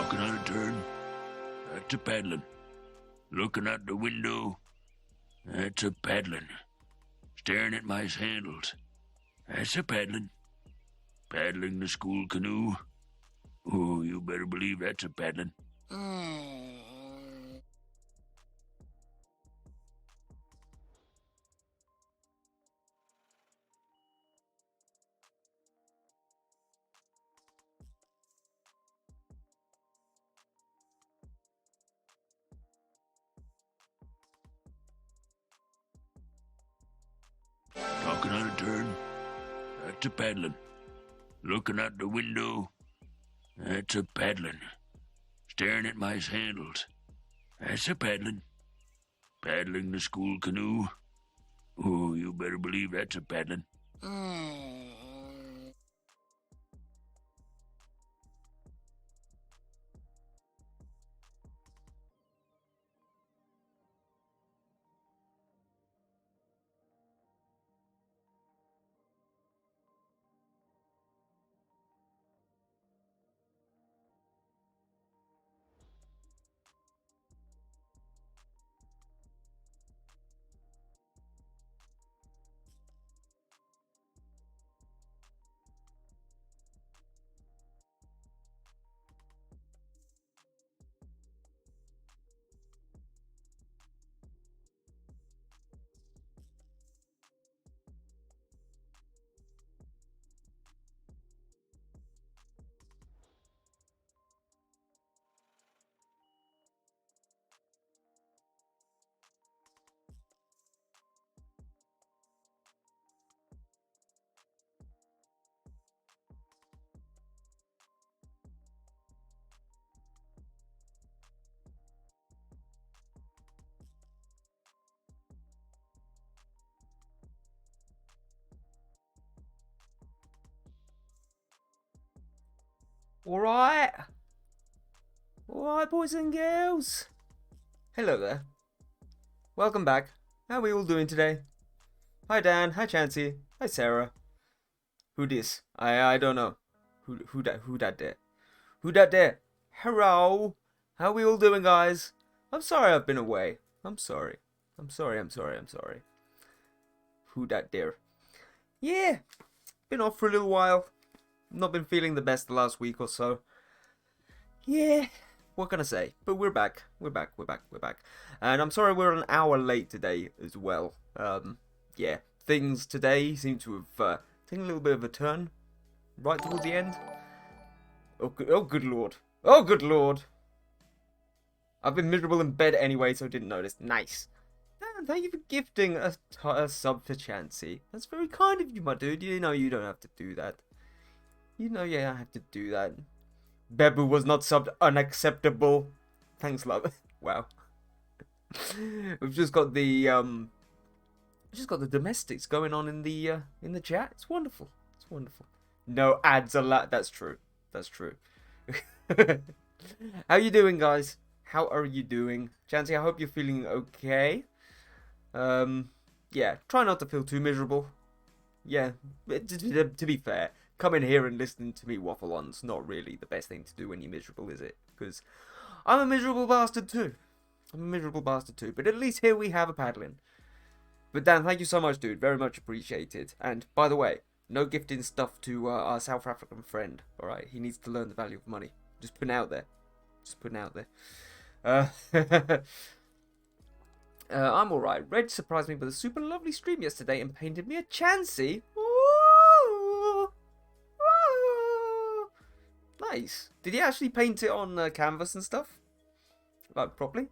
Talking on a turn. That's a paddling. Looking out the window. That's a paddling. Staring at my sandals. That's a paddling. Paddling the school canoe. Oh, you better believe that's a paddling. Talking on a turn. That's a paddling. Looking out the window. That's a paddling. Staring at my sandals. That's a paddling. Paddling the school canoe. Oh, you better believe that's a paddling. Alright, boys and girls. Hello there. Welcome back. How are we all doing today? Hi Dan, hi Chansey, hi Sarah. Who this? I don't know. Who that there? Who that there? Hello. How are we all doing, guys? I'm sorry I've been away. I'm sorry. I'm sorry. Who that there? Yeah, been off for a little while. Not been feeling the best the last week or so. Yeah, what can I say? But we're back. We're back. And I'm sorry we're an hour late today as well. Yeah, things today seem to have taken a little bit of a turn right towards the end. Oh, good lord. Oh, good lord. I've been miserable in bed anyway, so I didn't notice. Nice. Dan, thank you for gifting a sub to Chansey. That's very kind of you, my dude. You know you don't have to do that. You know you don't have to do that. Bebu was not subbed. Unacceptable. Thanks, love. Wow. We've just got the domestics going on in the chat. It's wonderful. It's wonderful. No ads allowed. That's true. That's true. How you doing, guys? How are you doing? Chansey, I hope you're feeling okay. Yeah, try not to feel too miserable. Yeah, to be fair, coming here and listening to me waffle on's not really the best thing to do when you're miserable, is it? Because I'm a miserable bastard too. But at least here we have a paddling. But Dan, thank you so much, dude. Very much appreciated. And by the way, no gifting stuff to our South African friend. Alright, he needs to learn the value of money. Just putting it out there. I'm alright. Red surprised me with a super lovely stream yesterday and painted me a Chansey. Ooh. Ooh. Nice. Did he actually paint it on canvas and stuff? Like, properly?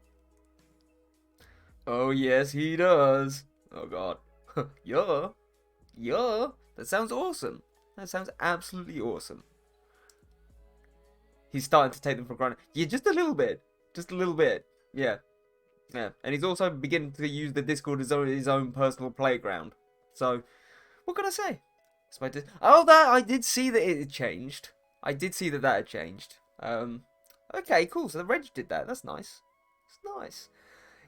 Oh, yes, he does. Oh, God. Yeah. That sounds awesome. That sounds absolutely awesome. He's starting to take them for granted. Yeah, just a little bit. Yeah. Yeah, and he's also beginning to use the Discord as his own personal playground. So, what can I say? Oh, that I did see that it had changed. I did see that had changed. Okay, cool. So the Reg did that. That's nice. It's nice.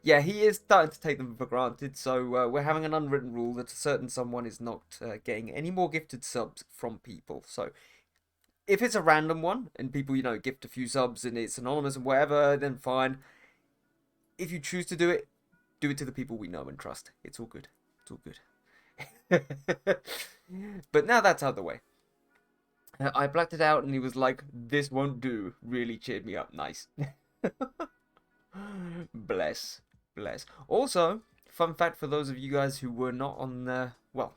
Yeah, he is starting to take them for granted. So we're having an unwritten rule that a certain someone is not getting any more gifted subs from people. So If it's a random one and people, gift a few subs and it's anonymous and whatever, then fine. If you choose to do it to the people we know and trust. It's all good. It's all good. But now that's out of the way. I blacked it out and he was like, "This won't do." Really cheered me up. Nice. Bless. Also, fun fact for those of you guys who were not on, well,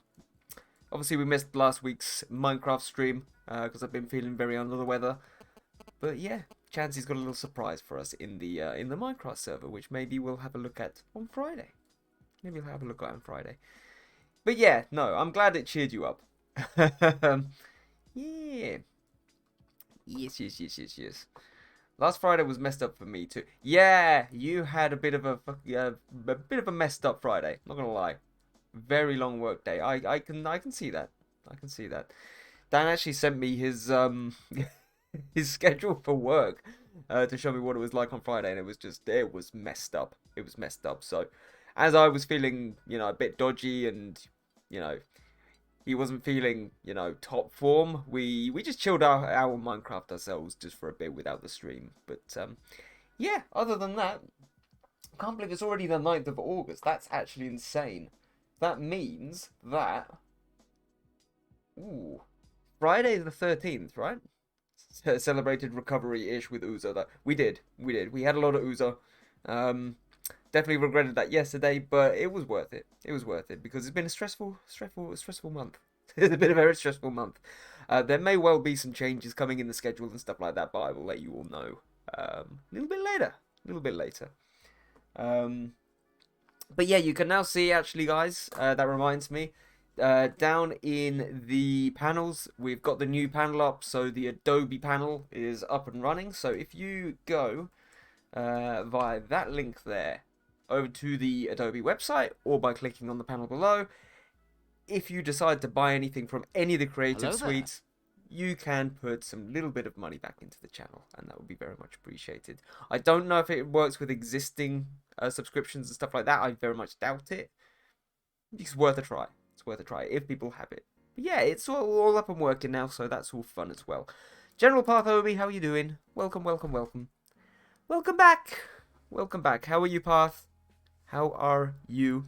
obviously we missed last week's Minecraft stream because I've been feeling very under the weather. But yeah, Chansey's got a little surprise for us in the Minecraft server, which maybe we'll have a look at on Friday. But yeah, no, I'm glad it cheered you up. Yeah. Yes. Last Friday was messed up for me too. Yeah, you had a bit of a messed up Friday. Not gonna lie, very long work day. I can see that. Dan actually sent me his his schedule for work to show me what it was like on Friday, and it was messed up. So, as I was feeling, a bit dodgy, and he wasn't feeling, top form. We just chilled out our Minecraft ourselves just for a bit without the stream. But yeah, other than that, I can't believe it's already the 9th of August. That's actually insane. That means that Friday the 13th, right? Celebrated recovery-ish with Uzo. That we did. We had a lot of Uzo. Definitely regretted that yesterday, but it was worth it. Because it's been a stressful month. It's been a very stressful month. There may well be some changes coming in the schedule and stuff like that, but I will let you all know a little bit later. But yeah, you can now see, actually, guys, that reminds me, down in the panels, we've got the new panel up, so the Adobe panel is up and running. So if you go via that link there, over to the Adobe website, or by clicking on the panel below, if you decide to buy anything from any of the creative suites, you can put some little bit of money back into the channel, and that would be very much appreciated. I don't know if it works with existing subscriptions and stuff like that. I very much doubt it. It's worth a try. If people have it. But yeah, it's all up and working now, so that's all fun as well. General Path Obi, how are you doing? Welcome back. How are you, Path? How are you?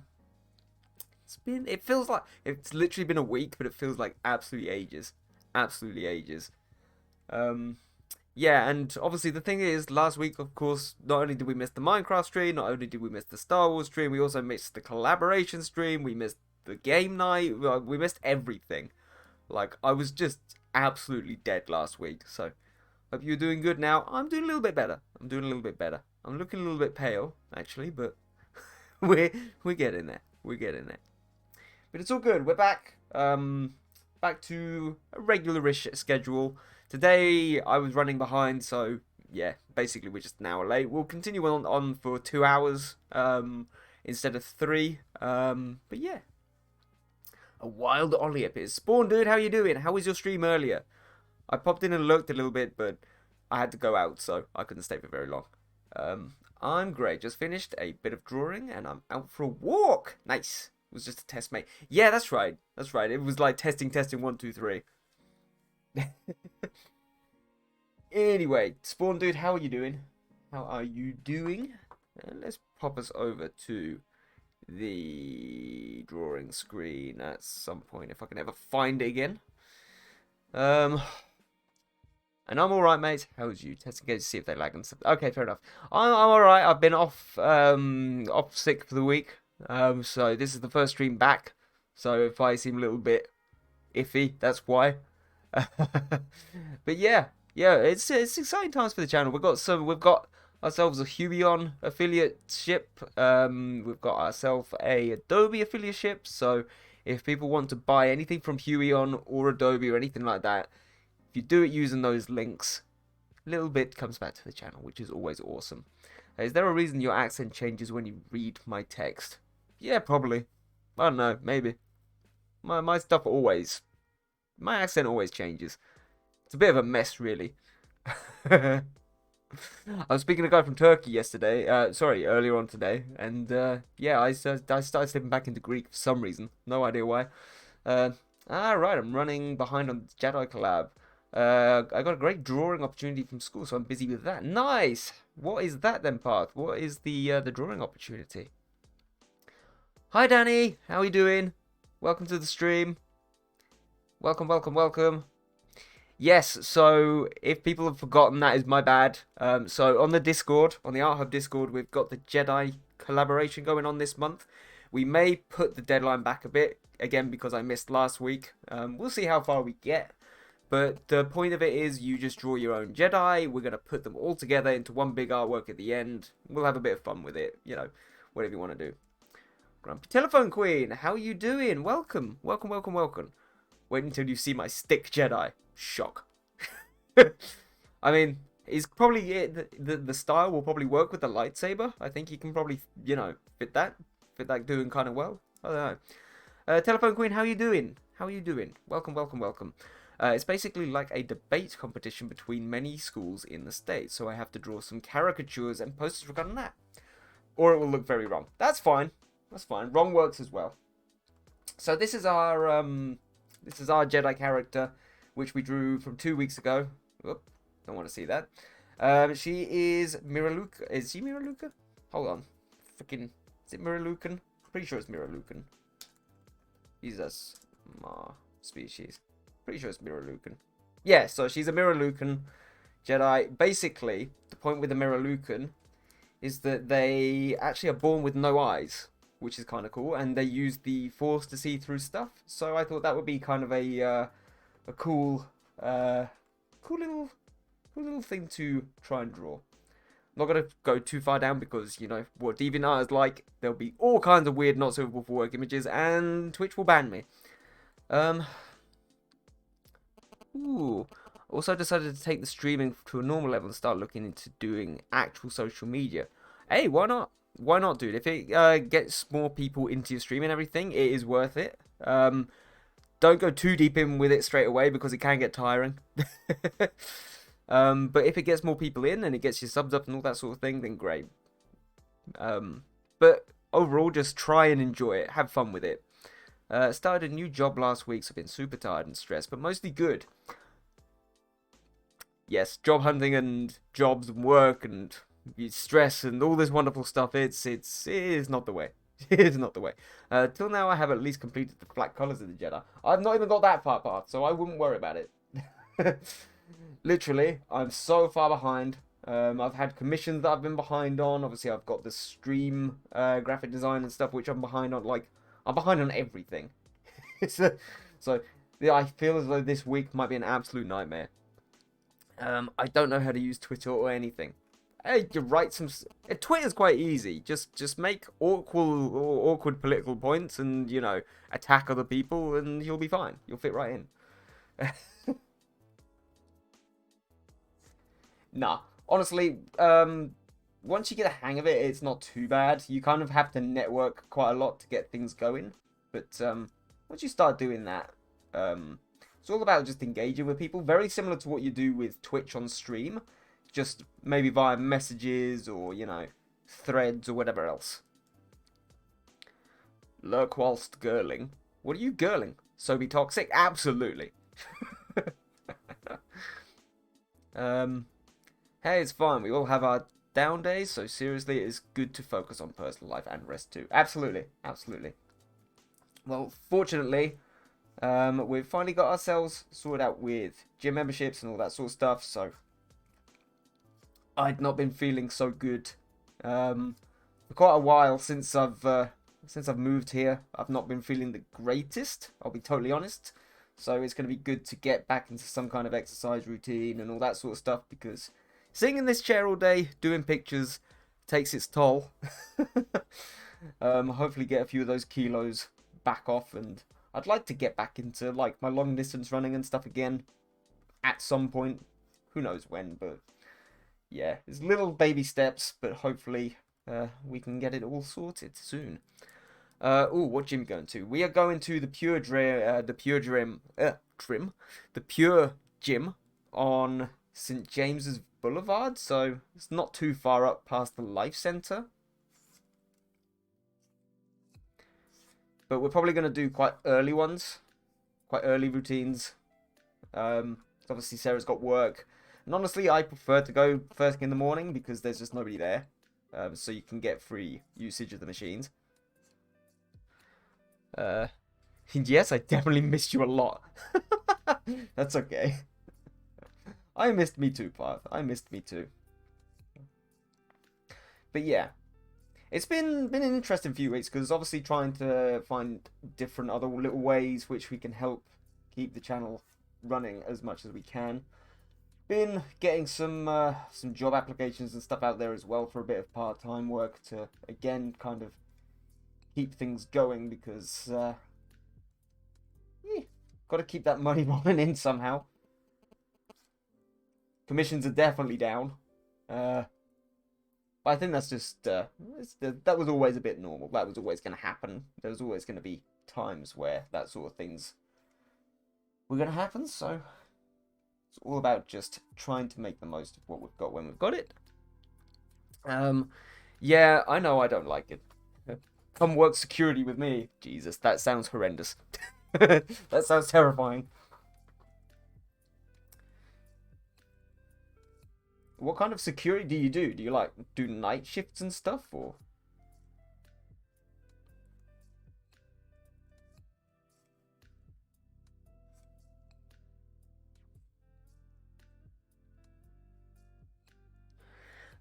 It feels like it's literally been a week, but it feels like absolutely ages. Yeah, and obviously the thing is, last week, of course, not only did we miss the Minecraft stream, not only did we miss the Star Wars stream, we also missed the collaboration stream, we missed the game night, we missed everything. Like, I was just absolutely dead last week, so hope you're doing good now. I'm doing a little bit better. I'm looking a little bit pale, actually, but we're getting there. But it's all good. We're back. Back to a regular-ish schedule. Today I was running behind, so yeah, basically we're just an hour late. We'll continue on for 2 hours instead of 3. But yeah, a wild Ollie up is Spawn, dude. How you doing? How was your stream earlier? I popped in and looked a little bit, but I had to go out, so I couldn't stay for very long. I'm great. Just finished a bit of drawing, and I'm out for a walk. Nice. It was just a test, mate. Yeah, that's right. It was like testing, 1, 2, 3. Anyway, Spawn, dude, how are you doing? Let's pop us over to the drawing screen at some point, if I can ever find it again. And I'm alright, mate. How's you? Testing games to see if they lag and stuff. Okay, fair enough. I'm alright. I've been off sick for the week. So this is the first stream back. So if I seem a little bit iffy, that's why. But yeah, it's exciting times for the channel. We've got ourselves a Huion affiliate ship. We've got ourselves a Adobe affiliate ship. So if people want to buy anything from Huion or Adobe or anything like that, if you do it using those links, a little bit comes back to the channel, which is always awesome. Is there a reason your accent changes when you read my text? Yeah, probably. I don't know, maybe. My accent always changes. It's a bit of a mess, really. I was speaking to a guy from Turkey yesterday, earlier on today, and yeah, I started slipping back into Greek for some reason. No idea why. Right, I'm running behind on Jedi Collab. I got a great drawing opportunity from school, so I'm busy with that. Nice! What is that then, Path? What is the drawing opportunity? Hi, Danny! How are you doing? Welcome to the stream. Welcome, welcome, welcome. Yes, so if people have forgotten, that is my bad. So on the Discord, on the Art Hub Discord, we've got the Jedi collaboration going on this month. We may put the deadline back a bit, again, because I missed last week. We'll see how far we get. But the point of it is you just draw your own Jedi. We're going to put them all together into one big artwork at the end. We'll have a bit of fun with it, you know, whatever you want to do. Grumpy Telephone Queen, how are you doing? Welcome, welcome, welcome, welcome. Wait until you see my stick Jedi. Shock. I mean, it's probably the style will probably work with the lightsaber. I think you can probably, you know, fit that doing kind of well. I don't know. Telephone Queen, how are you doing? How are you doing? Welcome, welcome, welcome. It's basically like a debate competition between many schools in the state, so I have to draw some caricatures and posters regarding that. Or it will look very wrong. That's fine. That's fine. Wrong works as well. So this is our Jedi character, which we drew from 2 weeks ago. Whoop, don't want to see that. She is Miraluka. Is she Miraluka? Hold on. Freaking, is it Miralukan? Pretty sure it's Miralukan. Jesus, species. Pretty sure it's Miralukan. Yeah, so she's a Miralukan Jedi. Basically, the point with the Miralukan is that they actually are born with no eyes, which is kind of cool, and they use the Force to see through stuff. So I thought that would be kind of a cool little thing to try and draw. I'm not gonna go too far down because you know what DeviantArt is like. There'll be all kinds of weird, not suitable for work images, and Twitch will ban me. Ooh. Also decided to take the streaming to a normal level and start looking into doing actual social media. Hey, why not? Why not, dude? If it gets more people into your stream and everything, it is worth it. Don't go too deep in with it straight away because it can get tiring. But if it gets more people in and it gets your subs up and all that sort of thing, then great. But overall, just try and enjoy it. Have fun with it. Started a new job last week, so I've been super tired and stressed, but mostly good. Yes, job hunting and jobs and work and stress and all this wonderful stuff, it is not the way. It is not the way. Till now, I have at least completed the black colours of the Jedi. I've not even got that far past, so I wouldn't worry about it. Literally, I'm so far behind. I've had commissions that I've been behind on. Obviously, I've got the stream graphic design and stuff, which I'm behind on. Like, I'm behind on everything. So, yeah, I feel as though this week might be an absolute nightmare. I don't know how to use Twitter or anything. Hey, you write some. Twitter's quite easy. Just make awkward political points and you know attack other people, and you'll be fine. You'll fit right in. Nah, honestly, once you get a hang of it, it's not too bad. You kind of have to network quite a lot to get things going, but once you start doing that, it's all about just engaging with people. Very similar to what you do with Twitch on stream. Just maybe via messages or, you know, threads or whatever else. Lurk whilst girling. What are you girling? So be toxic? Absolutely. Hey, it's fine. We all have our down days, so seriously, it is good to focus on personal life and rest too. Absolutely. Absolutely. Well, fortunately, we've finally got ourselves sorted out with gym memberships and all that sort of stuff, so I'd not been feeling so good for quite a while since I've moved here. I've not been feeling the greatest, I'll be totally honest. So it's going to be good to get back into some kind of exercise routine and all that sort of stuff because sitting in this chair all day doing pictures takes its toll. Hopefully get a few of those kilos back off, and I'd like to get back into like my long distance running and stuff again at some point. Who knows when, but yeah, it's little baby steps, but hopefully we can get it all sorted soon. What gym are we going to? We are going to the Pure Gym on St. James's Boulevard, so it's not too far up past the Life Center. But we're probably going to do quite early ones, quite early routines. Obviously, Sarah's got work. And honestly, I prefer to go first thing in the morning because there's just nobody there. So you can get free usage of the machines. Yes, I definitely missed you a lot. That's okay. I missed me too, Path. I missed me too. But yeah. It's been an interesting few weeks because obviously trying to find different other little ways which we can help keep the channel running as much as we can. Been getting some job applications and stuff out there as well for a bit of part-time work to again kind of keep things going because got to keep that money rolling in somehow. Commissions are definitely down. But I think that's just, that was always a bit normal. That was always going to happen. There was always going to be times where that sort of things were going to happen. So it's all about just trying to make the most of what we've got when we've got it. Yeah, I know I don't like it. Come work security with me. Jesus, that sounds horrendous. That sounds terrifying. What kind of security do you do? Do you like do night shifts and stuff or?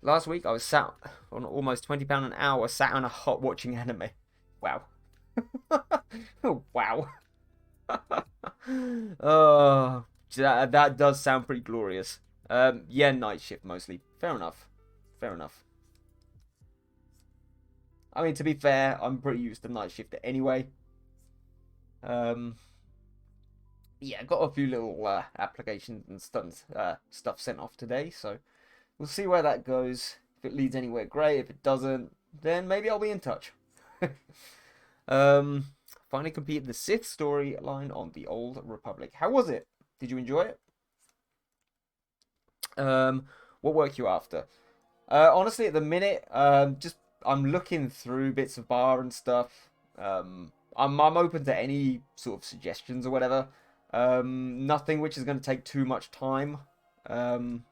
Last week I was sat on almost £20 an hour, sat on a hut watching anime. Wow. Wow. Oh, that does sound pretty glorious. Yeah, night shift mostly. Fair enough. Fair enough. I mean, to be fair, I'm pretty used to night shift anyway. Yeah, got a few little applications and stuff sent off today, so we'll see where that goes. If it leads anywhere, great. If it doesn't, then maybe I'll be in touch. Finally completed the Sith storyline on the Old Republic. How was it? Did you enjoy it? What work you after? Honestly, at the minute, I'm looking through bits of bar and stuff. I'm open to any sort of suggestions or whatever. Nothing which is going to take too much time. You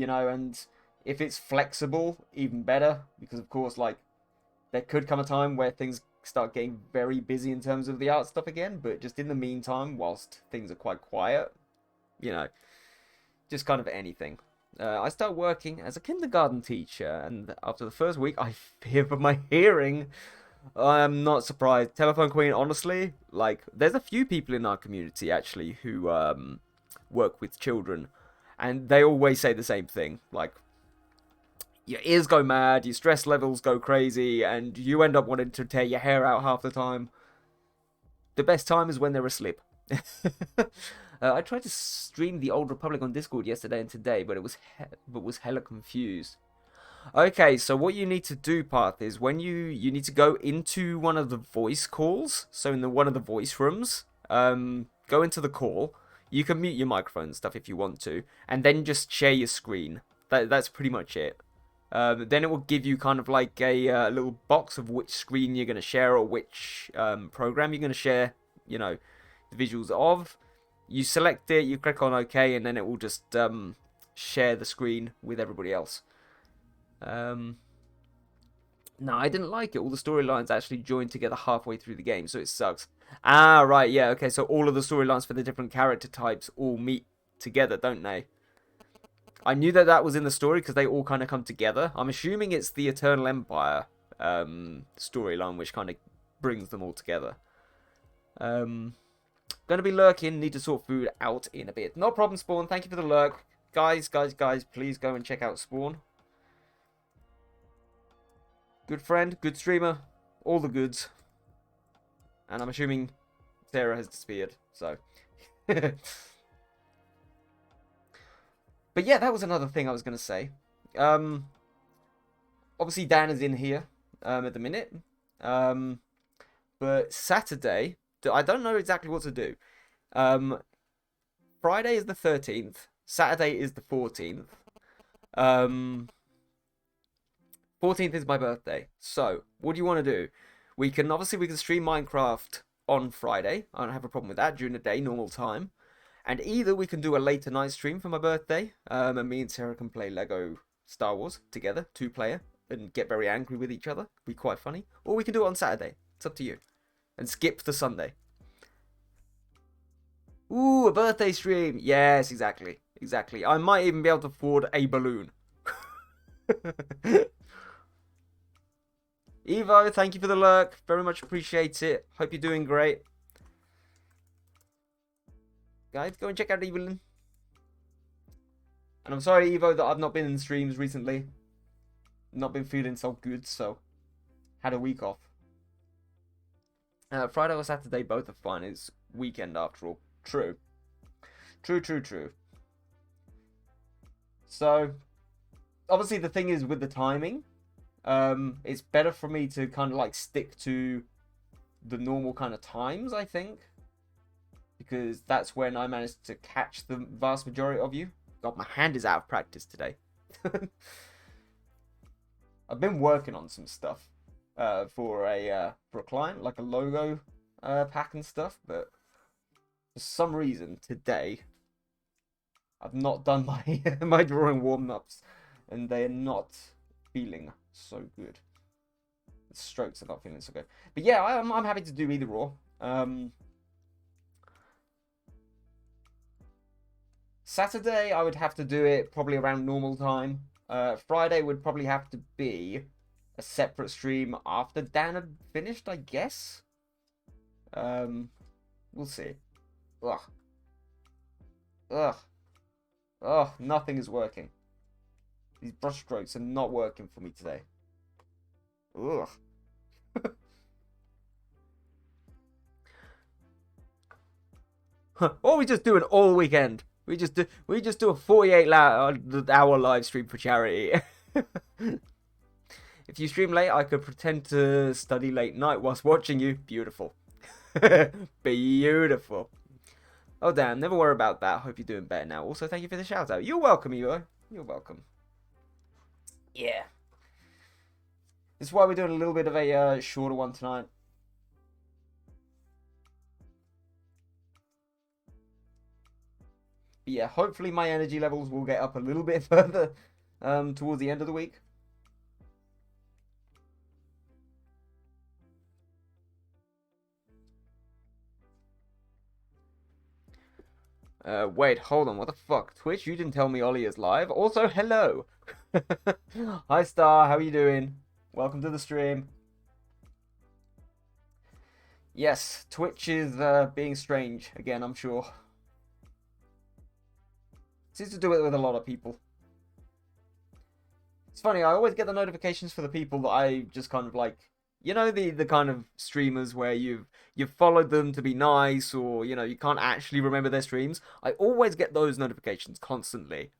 know, and if it's flexible, even better, because of course, like, there could come a time where things start getting very busy in terms of the art stuff again, but just in the meantime, whilst things are quite quiet, you know, just kind of anything. I start working as a kindergarten teacher, and after the first week, I fear for my hearing. I'm not surprised. Telephone Queen, honestly, like, there's a few people in our community, actually, who work with children, and they always say the same thing, like, your ears go mad, your stress levels go crazy, and you end up wanting to tear your hair out half the time. The best time is when they're asleep. I tried to stream the Old Republic on Discord yesterday and today, but it was hella confused. Okay, so what you need to do, Path, is when you need to go into one of the voice calls, so in one of the voice rooms, go into the call. You can mute your microphone and stuff if you want to, and then just share your screen. That's pretty much it. Then it will give you kind of like a little box of which screen you're going to share or which program you're going to share, you know, the visuals of. You select it, you click on OK, and then it will just share the screen with everybody else. No, I didn't like it. All the storylines actually joined together halfway through the game, so it sucks. Ah, right, yeah, okay, so all of the storylines for the different character types all meet together, don't they? I knew that was in the story because they all kind of come together. I'm assuming it's the Eternal Empire storyline which kind of brings them all together. Gonna be lurking, need to sort food out in a bit. No problem, Spawn, thank you for the lurk. Guys, please go and check out Spawn. Good friend, good streamer, all the goods. And I'm assuming Sarah has disappeared, so. But yeah, that was another thing I was going to say. Obviously, Dan is in here at the minute. But Saturday, I don't know exactly what to do. Friday is the 13th. Saturday is the 14th. 14th is my birthday. So, what do you want to do? We can stream Minecraft on Friday. I don't have a problem with that during the day, normal time. And either we can do a later night stream for my birthday, and me and Sarah can play Lego Star Wars together, 2-player, and get very angry with each other. Be quite funny. Or we can do it on Saturday. It's up to you. And skip the Sunday. Ooh, a birthday stream. Yes, exactly. Exactly. I might even be able to afford a balloon. Evo, thank you for the lurk. Very much appreciate it. Hope you're doing great. Guys, go and check out Evelyn. And I'm sorry, Evo, that I've not been in streams recently. Not been feeling so good, so had a week off. Friday or Saturday, both are fine. It's weekend after all. True. True. So, obviously the thing is with the timing, it's better for me to kind of like stick to the normal kind of times, I think. Because that's when I managed to catch the vast majority of you. God, my hand is out of practice today. I've been working on some stuff for a client, like a logo pack and stuff, but for some reason today I've not done my my drawing warm-ups, and they are not feeling so good. The strokes are not feeling so good. But yeah, I'm happy to do either or. Saturday, I would have to do it probably around normal time. Friday would probably have to be a separate stream after Dan had finished, I guess. We'll see. Ugh, nothing is working. These brush strokes are not working for me today. Ugh. Or we just do an all weekend. We just do a 48-hour live stream for charity. If you stream late, I could pretend to study late night whilst watching you. Beautiful. Beautiful. Oh damn, never worry about that. Hope you're doing better now. Also, thank you for the shout out. You're welcome, Evo. You're welcome. Yeah. This is why we're doing a little bit of a shorter one tonight. But yeah, hopefully my energy levels will get up a little bit further towards the end of the week. Wait, hold on, what the fuck? Twitch, you didn't tell me Ollie is live. Also, hello! Hi, Star, how are you doing? Welcome to the stream. Yes, Twitch is being strange again, I'm sure. Seems to do it with a lot of people. It's funny, I always get the notifications for the people that I just kind of like, you know, the kind of streamers where you've followed them to be nice, or, you know, you can't actually remember their streams. I always get those notifications constantly.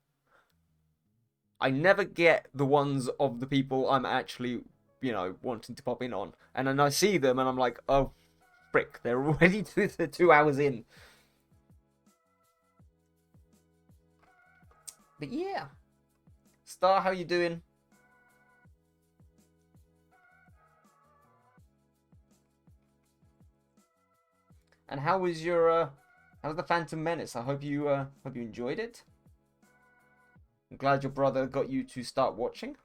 I never get the ones of the people I'm actually, you know, wanting to pop in on. And then I see them and I'm like, oh, frick, they're already 2 hours in. But yeah. Star, how you doing? And how was your how's the Phantom Menace? I hope you enjoyed it. I'm glad your brother got you to start watching.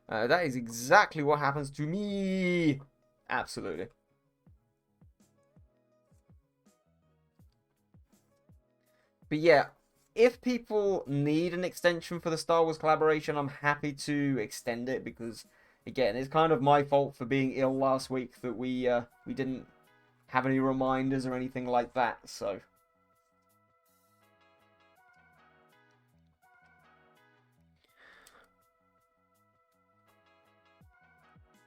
That is exactly what happens to me. Absolutely. But yeah, if people need an extension for the Star Wars collaboration, I'm happy to extend it, because again, it's kind of my fault for being ill last week that we didn't have any reminders or anything like that, so.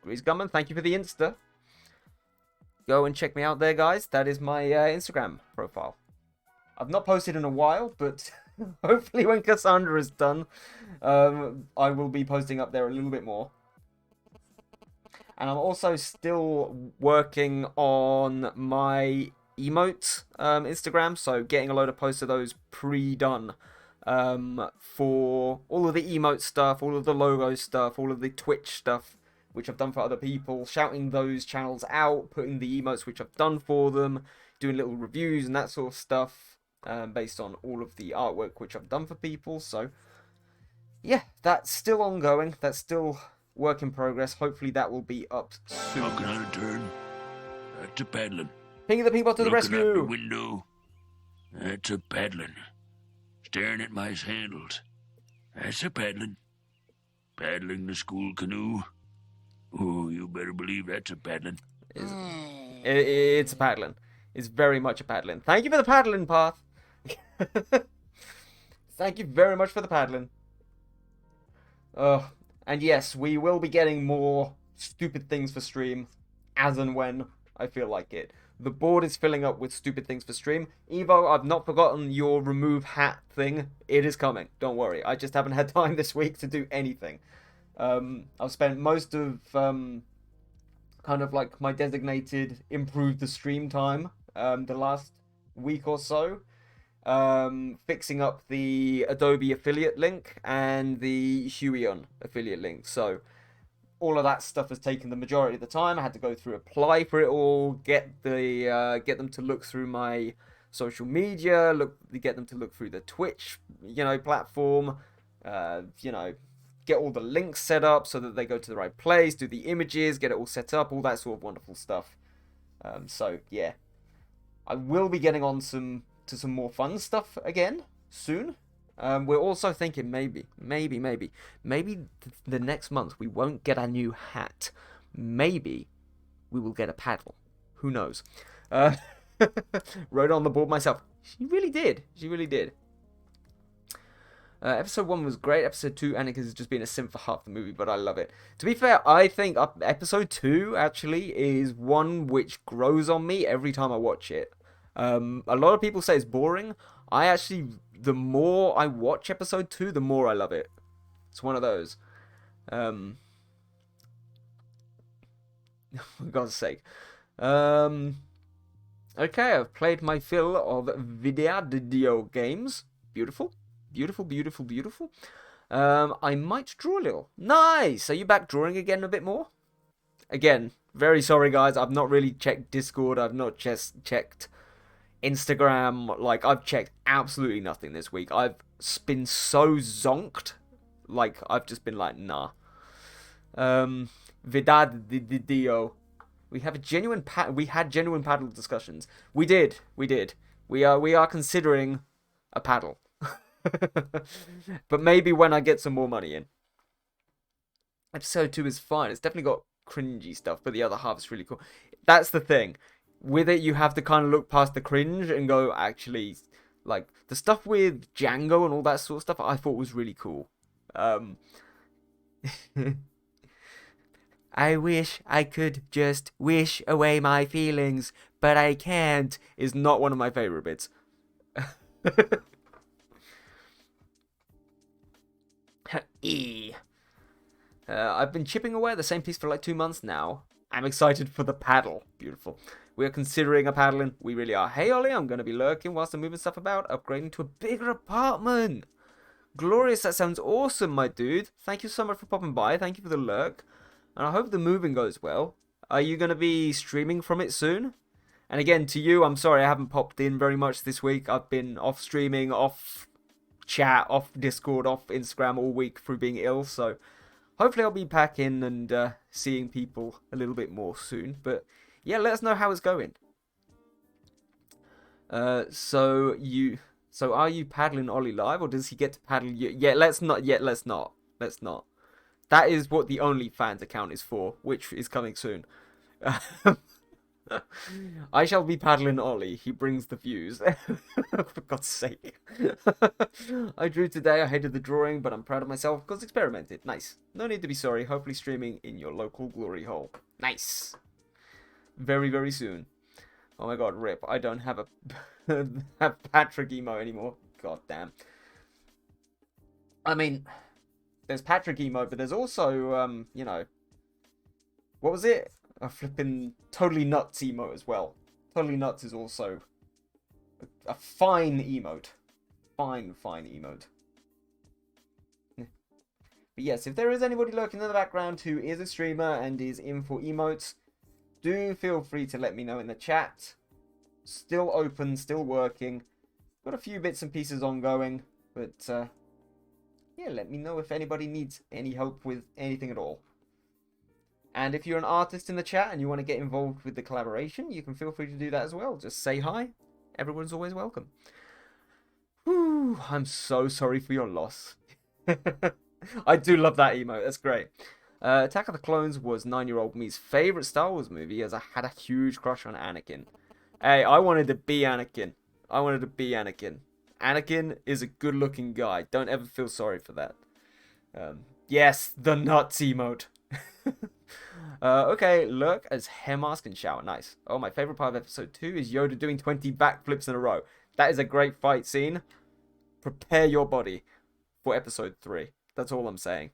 Grease Gumman, thank you for the Insta. Go and check me out there, guys. That is my Instagram profile. I've not posted in a while, but hopefully when Cassandra is done, I will be posting up there a little bit more. And I'm also still working on my emote Instagram, so getting a load of posts of those pre-done for all of the emote stuff, all of the logo stuff, all of the Twitch stuff, which I've done for other people, shouting those channels out, putting the emotes which I've done for them, doing little reviews and that sort of stuff, based on all of the artwork which I've done for people. So yeah, that's still ongoing. That's still work in progress. Hopefully that will be up soon. Talking out of turn. That's a paddling. Pingy the people to the Looking out the rescue! window. That's a paddling. Staring at my sandals. That's a paddling. Paddling the school canoe. Oh, you better believe that's a paddling. It's a paddling. It's very much a paddling. Thank you for the paddling, Path. Thank you very much for the paddling. And yes, we will be getting more stupid things for stream as and when I feel like it. The board is filling up with stupid things for stream. Evo, I've not forgotten your remove hat thing. It is coming. Don't worry. I just haven't had time this week to do anything. I've spent most of kind of like my designated improve the stream time the last week or so, fixing up the Adobe affiliate link and the Huion affiliate link. So all of that stuff has taken the majority of the time. I had to go through, apply for it all, get them to look through my social media, get them to look through the Twitch, platform, get all the links set up so that they go to the right place, do the images, get it all set up, all that sort of wonderful stuff. So yeah, I will be getting on to some more fun stuff again soon. We're also thinking maybe the next month we won't get a new hat. Maybe we will get a paddle. Who knows? Wrote on the board myself. She really did. Episode 1 was great. Episode 2, Anakin has just been a sim for half the movie, but I love it. To be fair, I think episode 2 actually is one which grows on me every time I watch it. A lot of people say it's boring. The more I watch episode 2, the more I love it. It's one of those. For God's sake. Okay, I've played my fill of video games. Beautiful. I might draw a little. Nice! Are you back drawing again a bit more? Again, very sorry guys, I've not really checked Discord, I've not checked Instagram, I've checked absolutely nothing this week. I've been so zonked, I've just been nah. Vidad. We had genuine paddle discussions. We did. We are considering a paddle. But maybe when I get some more money in. Episode 2 is fine. It's definitely got cringy stuff, but the other half is really cool. That's the thing. With it, you have to kind of look past the cringe and go, actually, the stuff with Django and all that sort of stuff, I thought was really cool. I wish I could just wish away my feelings, but I can't, is not one of my favorite bits. I've been chipping away at the same piece for 2 months now. I'm excited for the paddle. Beautiful. We're considering a paddling. We really are. Hey Ollie, I'm going to be lurking whilst I'm moving stuff about, upgrading to a bigger apartment. Glorious, that sounds awesome, my dude. Thank you so much for popping by. Thank you for the lurk. And I hope the moving goes well. Are you going to be streaming from it soon? And again, to you, I'm sorry I haven't popped in very much this week. I've been off streaming, off chat, off Discord, off Instagram all week through being ill. So hopefully I'll be back in and seeing people a little bit more soon. But yeah, let us know how it's going. So are you paddling Ollie live, or does he get to paddle you? Yeah, let's not. That is what the OnlyFans account is for, which is coming soon. I shall be paddling Ollie. He brings the views. For God's sake. I drew today. I hated the drawing, but I'm proud of myself because experimented. Nice. No need to be sorry. Hopefully streaming in your local glory hole. Nice. Very, very soon. Oh my god, rip. I don't have a have Patrick emo anymore. God damn. I mean, there's Patrick emo, but there's also, what was it? A flipping Totally Nuts emote as well. Totally Nuts is also a fine emote. Fine emote. But yes, if there is anybody lurking in the background who is a streamer and is in for emotes, do feel free to let me know in the chat. still open, still working. Got a few bits and pieces ongoing, but yeah, let me know if anybody needs any help with anything at all. And if you're an artist in the chat and you want to get involved with the collaboration, you can feel free to do that as well. Just say hi. Everyone's always welcome. Whew, I'm so sorry for your loss. I do love that emote. That's great. Attack of the Clones was 9-year-old me's favorite Star Wars movie, as I had a huge crush on Anakin. Hey, I wanted to be Anakin. Anakin is a good-looking guy. Don't ever feel sorry for that. Yes, the nuts emote. Okay, look, as hair mask and shower. Nice. Oh, my favorite part of episode 2 is Yoda doing 20 backflips in a row. That is a great fight scene. Prepare your body for episode 3. That's all I'm saying.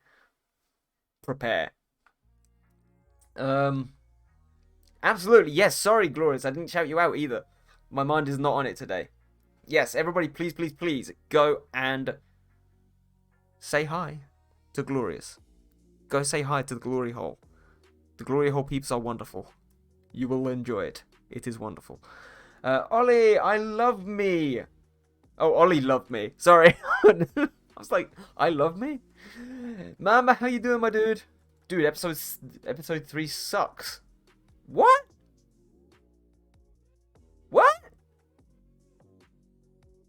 Prepare. Absolutely. Yes, sorry, Glorious. I didn't shout you out either. My mind is not on it today. Yes, everybody, please, please, please, go and say hi to Glorious. Go say hi to the Glory Hole. The Glory Hole peeps are wonderful. You will enjoy it. It is wonderful. Ollie, I love me. Oh, Ollie loved me. Sorry. I was like, I love me? Mama, how you doing, my dude? Dude, episode 3 sucks. What? What?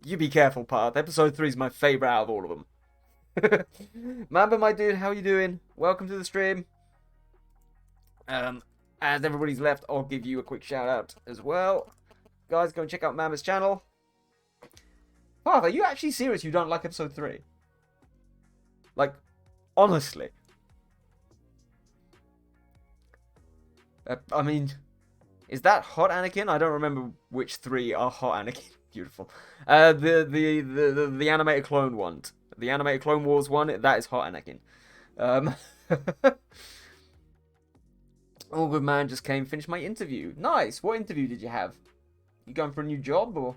You be careful, Path. Episode 3 is my favorite out of all of them. Mamba, my dude, how you doing? Welcome to the stream. As everybody's left, I'll give you a quick shout out as well. Guys, go and check out Mamba's channel. Path, are you actually serious you don't like episode 3? Like, honestly. I mean, is that hot Anakin? I don't remember which 3 are hot Anakin. Beautiful. The animated clone one. The animated Clone Wars one, that is hot Anakin. Oh, good man, just came, finished my interview. Nice. What interview did you have? You going for a new job, or?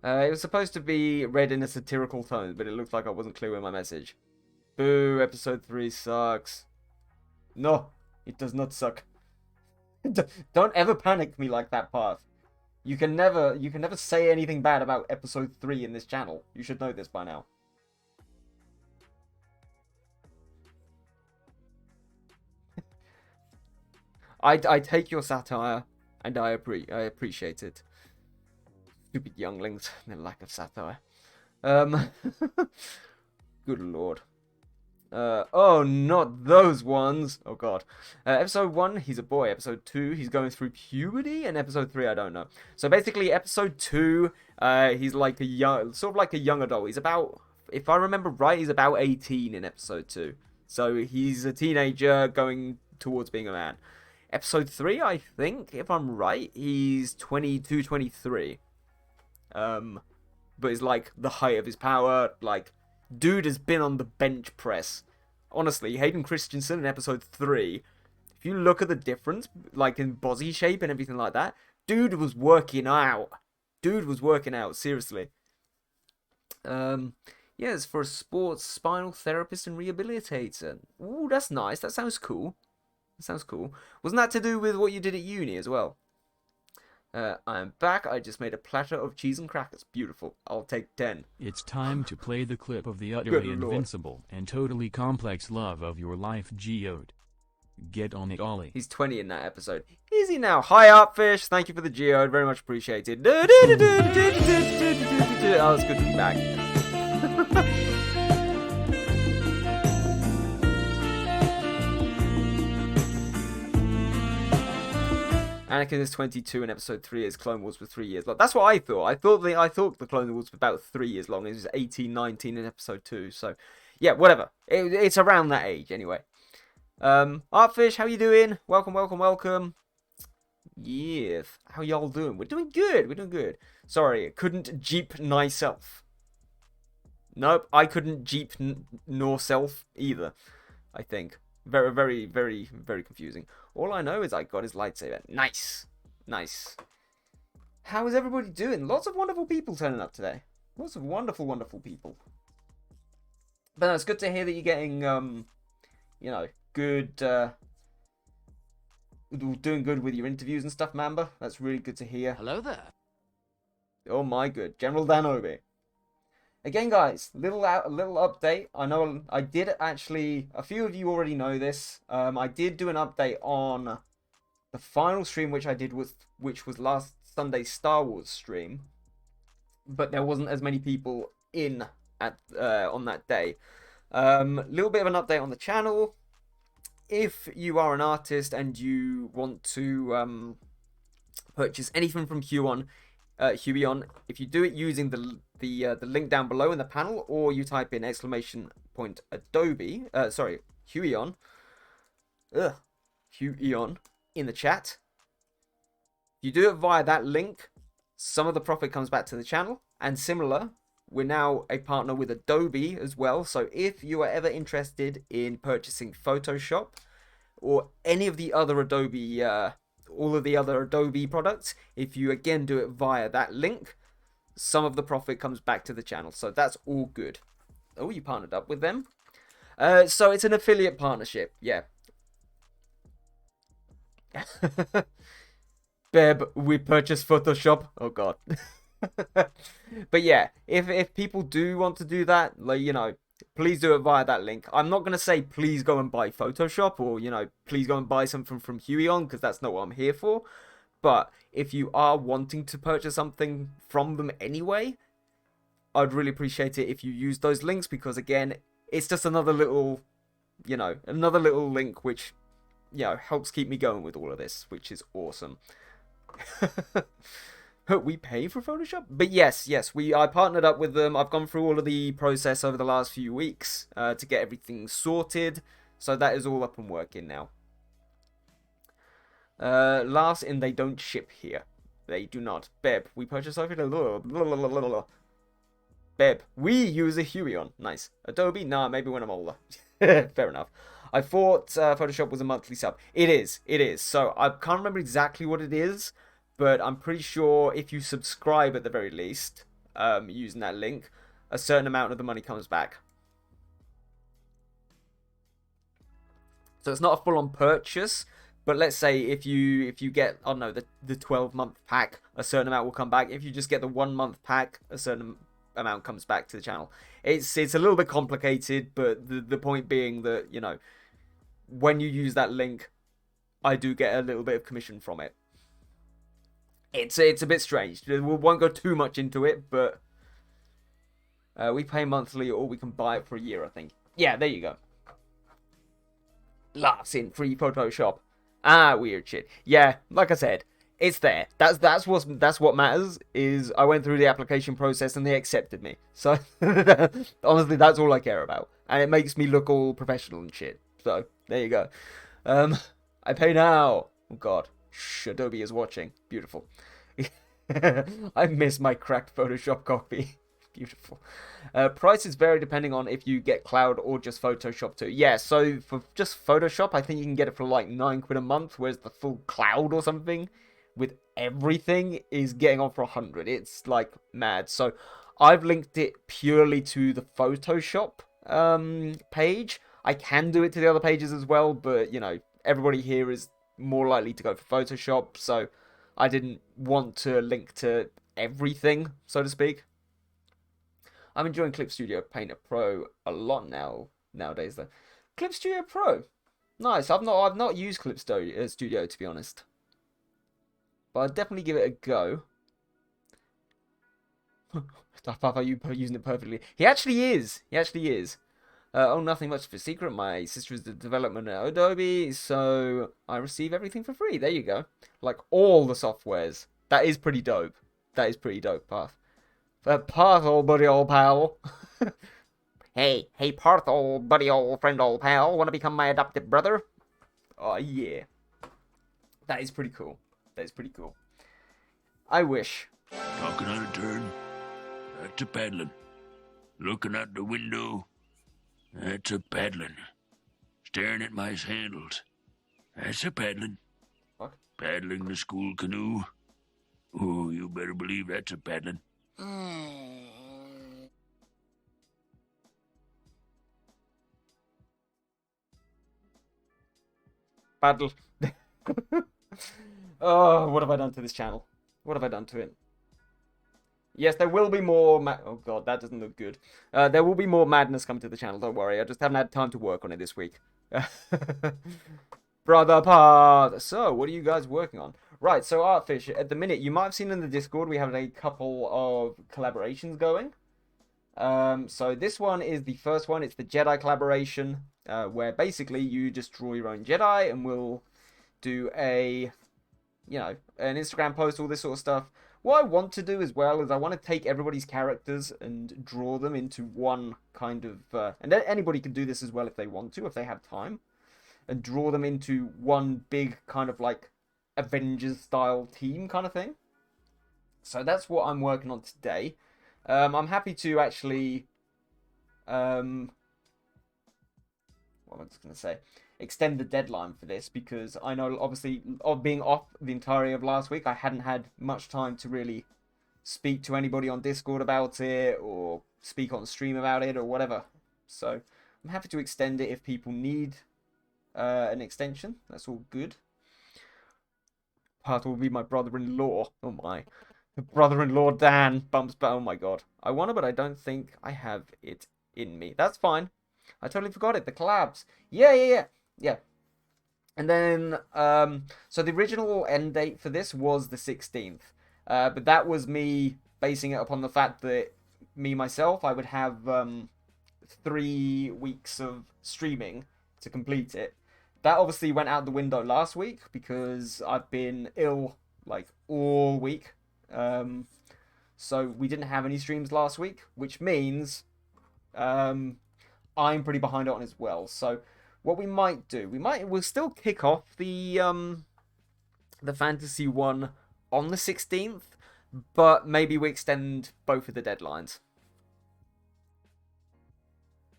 It was supposed to be read in a satirical tone, but it looked like I wasn't clear with my message. Boo, episode 3 sucks. No, it does not suck. Don't ever panic me like that, Path. You can never say anything bad about episode 3 in this channel. You should know this by now. I take your satire, and I appreciate it. Stupid younglings, their lack of satire. Good lord. Oh, not those ones. Oh god. Episode 1, he's a boy. Episode 2, he's going through puberty. And episode 3, I don't know. So basically, episode 2, he's like a young, sort of like a young adult. He's about, if I remember right, he's about 18 in episode 2. So he's a teenager going towards being a man. Episode 3, I think, if I'm right, he's 22, 23. But it's like the height of his power, like, dude has been on the bench press. Honestly, Hayden Christensen in episode 3, if you look at the difference, like in body shape and everything like that, dude was working out. Seriously. Yeah, it's for a sports spinal therapist and rehabilitator. Ooh, that's nice. That sounds cool. Wasn't that to do with what you did at uni as well? I'm back. I just made a platter of cheese and crackers. Beautiful. I'll take 10. It's time to play the clip of the utterly invincible and totally complex love of your life, Geode. Get on it, Ollie. He's 20 in that episode. Is he now? Hi, Artfish. Thank you for the Geode. Very much appreciated. Oh, it's good to be back. Anakin is 22 and episode 3 is Clone Wars for 3 years long. That's what I thought. I thought the Clone Wars was about 3 years long. It was 18, 19 in episode 2. So, yeah, whatever. It's around that age anyway. Artfish, how you doing? Welcome. Yeah, how y'all doing? We're doing good. Sorry, couldn't jeep myself. Nope, I couldn't jeep nor self either, I think. Very, very, very, very confusing. All I know is I got his lightsaber. Nice. How is everybody doing? Lots of wonderful people turning up today. Lots of wonderful, wonderful people. But no, it's good to hear that you're getting, you know, good doing good with your interviews and stuff, Mamba. That's really good to hear. Hello there. Oh my good. General Danobi. Again, guys, little update. I know I did actually, a few of you already know this. I did do an update on the final stream which I did which was last Sunday's Star Wars stream, but there wasn't as many people in at on that day. Little bit of an update on the channel. If you are an artist and you want to purchase anything from Huion, if you do it using the link down below in the panel, or you type in !Adobe, Huion, Huion in the chat. If you do it via that link, some of the profit comes back to the channel. And similar, we're now a partner with Adobe as well. So if you are ever interested in purchasing Photoshop or any of the other Adobe, all of the other Adobe products, if you again do it via that link, some of the profit comes back to the channel. So that's all good. Oh, you partnered up with them? So it's an affiliate partnership, yeah. Beb, we purchased Photoshop. Oh god. But yeah, if people do want to do that, like, you know, please do it via that link. I'm not gonna say please go and buy Photoshop, or, you know, please go and buy something from Huion, because that's not what I'm here for. But if you are wanting to purchase something from them anyway, I'd really appreciate it if you use those links, because again, it's just another little, you know, another little link which, you know, helps keep me going with all of this, which is awesome. We pay for Photoshop? But yes, I partnered up with them. I've gone through all of the process over the last few weeks to get everything sorted. So that is all up and working now. Last in, they don't ship here. They do not. Beb, we purchase over the... Beb, we use a Huion. Nice. Adobe? Nah, maybe when I'm older. Fair enough. I thought Photoshop was a monthly sub. It is. So I can't remember exactly what it is, but I'm pretty sure if you subscribe at the very least, using that link, a certain amount of the money comes back. So it's not a full-on purchase, but let's say if you get, I don't know, the 12-month pack, a certain amount will come back. If you just get the 1-month pack, a certain amount comes back to the channel. It's a little bit complicated, but the point being that, you know, when you use that link, I do get a little bit of commission from it. It's a bit strange. We won't go too much into it, but we pay monthly, or we can buy it for a year, I think. Yeah, there you go. Laughs in free Photoshop. Weird shit. Yeah, like I said, it's there. That's what matters. Is I went through the application process and they accepted me. So honestly, that's all I care about, and it makes me look all professional and shit. So there you go. I pay now. Oh god. Shh, Adobe is watching. Beautiful. I miss my cracked Photoshop copy. Beautiful. Prices vary depending on if you get Cloud or just Photoshop too. Yeah, so for just Photoshop, I think you can get it for like £9 a month, whereas the full Cloud or something with everything is getting on for 100. It's like mad. So I've linked it purely to the Photoshop page. I can do it to the other pages as well, but you know, everybody here is more likely to go for Photoshop, so I didn't want to link to everything, so to speak. I'm enjoying Clip Studio Painter Pro a lot nowadays though. Clip Studio Pro, nice. I've not used Clip Studio to be honest, but I'll definitely give it a go. I thought you using it perfectly. He actually is. Oh, nothing much of a secret. My sister is the development at Adobe, so I receive everything for free. There you go. Like all the softwares. That is pretty dope. Path. Path, old buddy, old pal. hey, Path, old buddy, old friend, old pal. Want to become my adopted brother? Oh, yeah. That is pretty cool. I wish. Talking on a turn. That's a paddling. Looking out the window. That's a paddling. Staring at my sandals. That's a paddling. What? Paddling the school canoe. Oh, you better believe that's a paddling. Paddle. Oh, what have I done to this channel? What have I done to it? Yes, there will be more oh god, that doesn't look good. There will be more madness coming to the channel, don't worry. I just haven't had time to work on it this week. Brother part! So, what are you guys working on? Right, so Artfish, at the minute, you might have seen in the Discord, we have a couple of collaborations going. So this one is the first one. It's the Jedi collaboration, where basically you just draw your own Jedi, and we'll do an Instagram post, all this sort of stuff. What I want to do as well is I want to take everybody's characters and draw them into one kind of, and anybody can do this as well if they want to, if they have time, and draw them into one big kind of like Avengers style team kind of thing. So that's what I'm working on today. I'm happy to actually, what am I just going to say? Extend the deadline for this, because I know, obviously, of being off the entirety of last week, I hadn't had much time to really speak to anybody on Discord about it, or speak on stream about it, or whatever. So I'm happy to extend it if people need an extension. That's all good. Part will be my brother-in-law. Oh my. Brother-in-law Dan bumps back. Oh my god. I want to, but I don't think I have it in me. That's fine. I totally forgot it. The collabs. Yeah. And then, so the original end date for this was the 16th. But that was me basing it upon the fact that myself, I would have 3 weeks of streaming to complete it. That obviously went out the window last week because I've been ill like all week. So we didn't have any streams last week, which means I'm pretty behind on as well. So what we might do, we'll still kick off the fantasy one on the 16th, but maybe we extend both of the deadlines.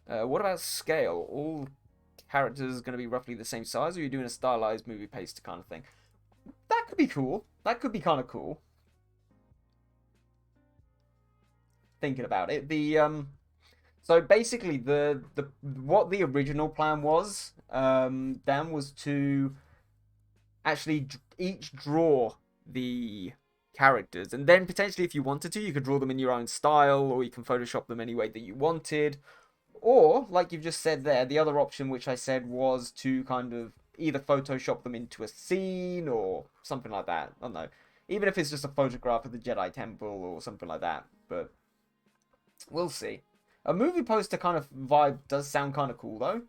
What about scale? All characters going to be roughly the same size, or are you doing a stylized movie paste kind of thing? That could be cool. That could be kind of cool. Thinking about it, so basically what the original plan was, Dan, was to actually each draw the characters, and then potentially if you wanted to, you could draw them in your own style, or you can Photoshop them any way that you wanted, or like you've just said there, the other option which I said was to kind of either Photoshop them into a scene or something like that. I don't know, even if it's just a photograph of the Jedi Temple or something like that, but we'll see. A movie poster kind of vibe does sound kind of cool, though.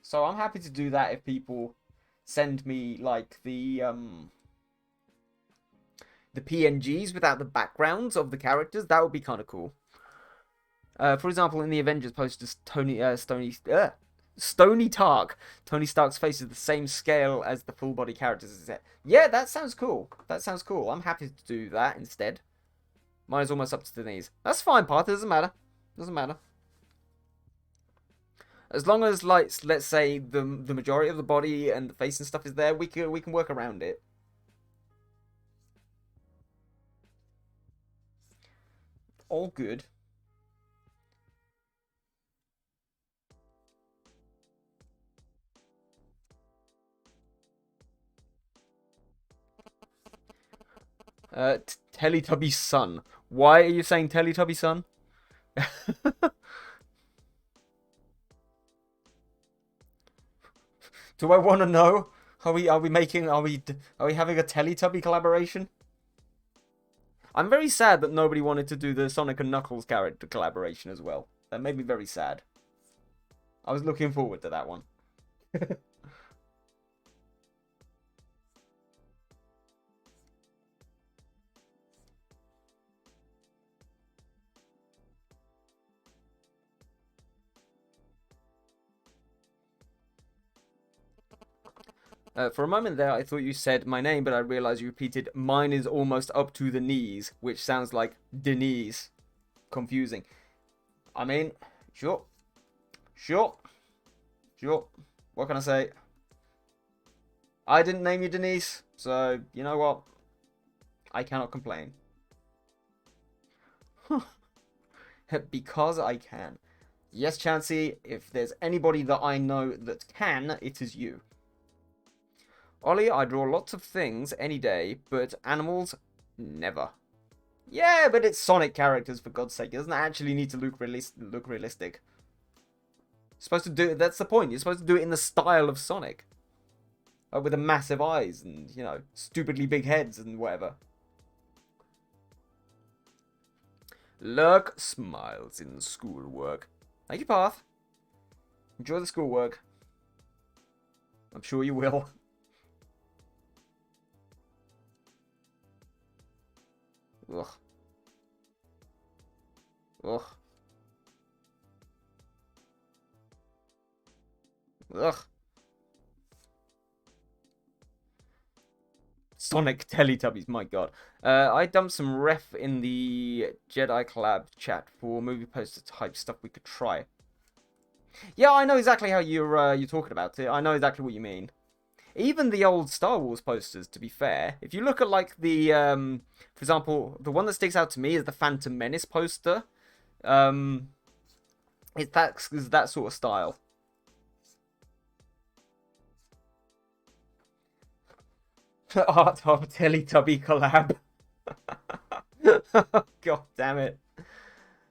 So I'm happy to do that if people send me, like, the PNGs without the backgrounds of the characters. That would be kind of cool. For example, in the Avengers posters, Stony Tark. Tony Stark's face is the same scale as the full-body characters. Yeah, that sounds cool. That sounds cool. I'm happy to do that instead. Mine is almost up to the knees. That's fine, Path. It doesn't matter. Doesn't matter. As long as, like, let's say the majority of the body and the face and stuff is there, we can work around it. All good. Teletubby son. Why are you saying Teletubby son? Do I want to know? Are we having a Teletubby collaboration? I'm very sad that nobody wanted to do the Sonic and Knuckles character collaboration as well. That made me very sad. I was looking forward to that one. For a moment there, I thought you said my name, but I realized you repeated, mine is almost up to the knees, which sounds like Denise. Confusing. I mean, sure. What can I say? I didn't name you Denise, so you know what? I cannot complain. Because I can. Yes, Chansey, if there's anybody that I know that can, it is you. Ollie, I draw lots of things any day, but animals, never. Yeah, but it's Sonic characters, for God's sake. It doesn't actually need to look realistic. You're supposed to do it, that's the point. You're supposed to do it in the style of Sonic. With the massive eyes and, you know, stupidly big heads and whatever. Lurk smiles in schoolwork. Thank you, Path. Enjoy the schoolwork. I'm sure you will. Ugh. Ugh. Ugh. Sonic Teletubbies, my god. I dumped some ref in the Jedi Collab chat for movie poster type stuff we could try. Yeah, I know exactly how you're talking about it. I know exactly what you mean. Even the old Star Wars posters, to be fair, if you look at like the, for example, the one that sticks out to me is the Phantom Menace poster. It's that sort of style. Art of Teletubby collab. God damn it.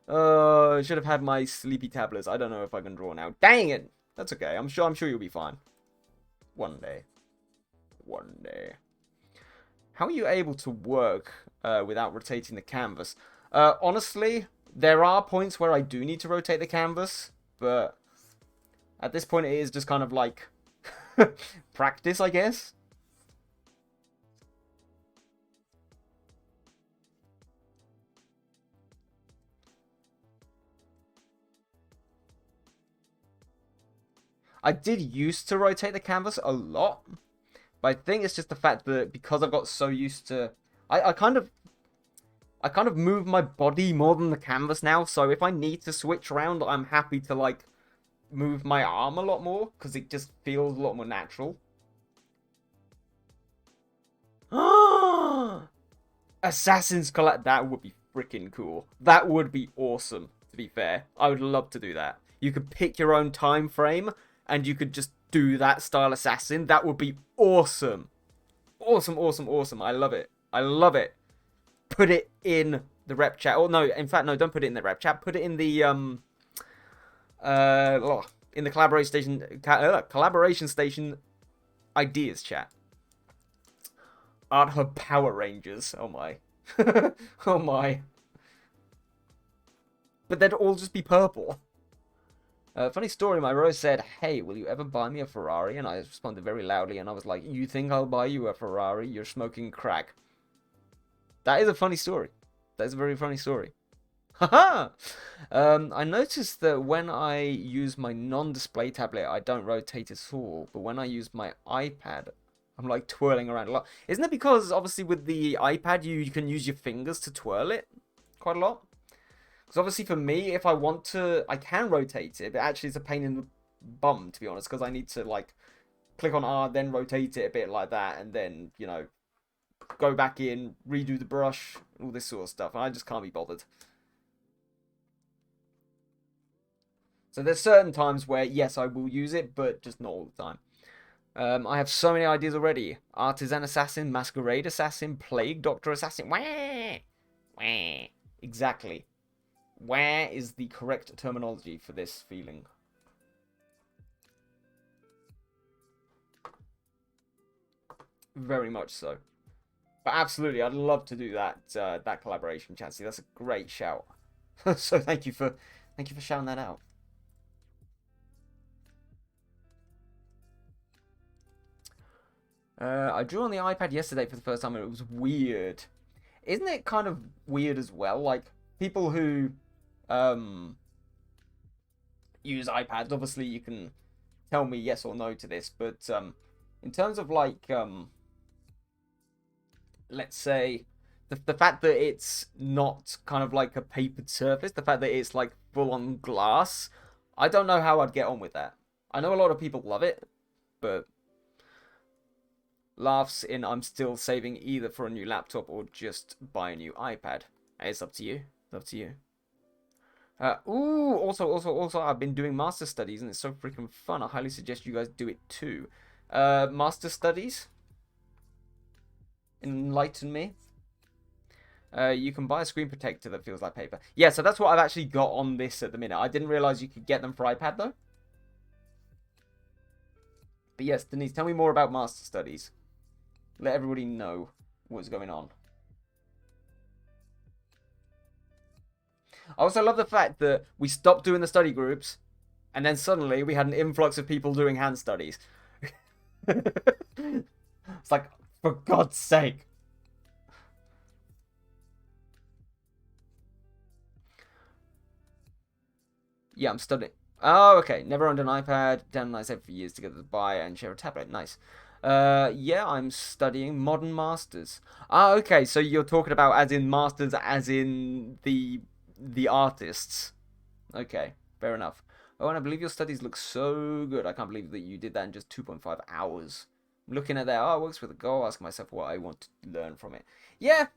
I should have had my sleepy tablets. I don't know if I can draw now. Dang it! That's okay. I'm sure you'll be fine. One day. One day. How are you able to work without rotating the canvas? Honestly, there are points where I do need to rotate the canvas, but at this point it is just kind of like practice, I guess. I did used to rotate the canvas a lot, but I think it's just the fact that because I've got so used to, I kind of move my body more than the canvas now. So if I need to switch around, I'm happy to like move my arm a lot more because it just feels a lot more natural. Assassin's Collab, that would be freaking cool. That would be awesome. To be fair, I would love to do that. You could pick your own time frame. And you could just do that style assassin. That would be awesome. Awesome, awesome, awesome. I love it. I love it. Put it in the rep chat. Oh, no. In fact, no, don't put it in the rep chat. Put it in the, in the collaboration station ideas chat. Art of Power Rangers. Oh, my. Oh, my. But they'd all just be purple. Funny story, my Rose said, "Hey, will you ever buy me a Ferrari?" And I responded very loudly, and I was like, "You think I'll buy you a Ferrari? You're smoking crack." That is a funny story. That is a very funny story. Haha! I noticed that when I use my non-display tablet, I don't rotate at all. But when I use my iPad, I'm like twirling around a lot. Isn't it because, obviously, with the iPad, you can use your fingers to twirl it quite a lot? Because obviously for me, if I want to, I can rotate it, but actually it's a pain in the bum, to be honest, because I need to, like, click on R, then rotate it a bit like that, and then, you know, go back in, redo the brush, all this sort of stuff, and I just can't be bothered. So there's certain times where, yes, I will use it, but just not all the time. I have so many ideas already. Artisan Assassin, Masquerade Assassin, Plague Doctor Assassin. Wah! Wah! Exactly. Where is the correct terminology for this feeling? Very much so. But absolutely, I'd love to do that that collaboration, Chansey. That's a great shout. So thank you for shouting that out. I drew on the iPad yesterday for the first time and it was weird. Isn't it kind of weird as well? Like, people who use iPads, obviously you can tell me yes or no to this, but in terms of like, let's say, the fact that it's not kind of like a papered surface, the fact that it's like full-on glass, I don't know how I'd get on with that. I know a lot of people love it, but laughs in I'm still saving either for a new laptop or just buy a new iPad. It's up to you. It's up to you. Also, I've been doing master studies and it's so freaking fun. I highly suggest you guys do it too. Master studies? Enlighten me. You can buy a screen protector that feels like paper. Yeah, so that's what I've actually got on this at the minute. I didn't realize you could get them for iPad, though. But yes, Denise, tell me more about Master Studies. Let everybody know what's going on. I also love the fact that we stopped doing the study groups, and then suddenly we had an influx of people doing hand studies. It's like, for God's sake. Yeah, I'm studying. Oh, okay. Never owned an iPad. Dan and I saved for years together to buy and share a tablet. Nice. Yeah, I'm studying Modern Masters. Ah, okay. So you're talking about as in masters, as in the artists. Okay, fair enough. Oh, and I believe your studies look so good. I can't believe that you did that in just 2.5 hours. I'm looking at their artworks with a goal, asking myself what I want to learn from it. Yeah,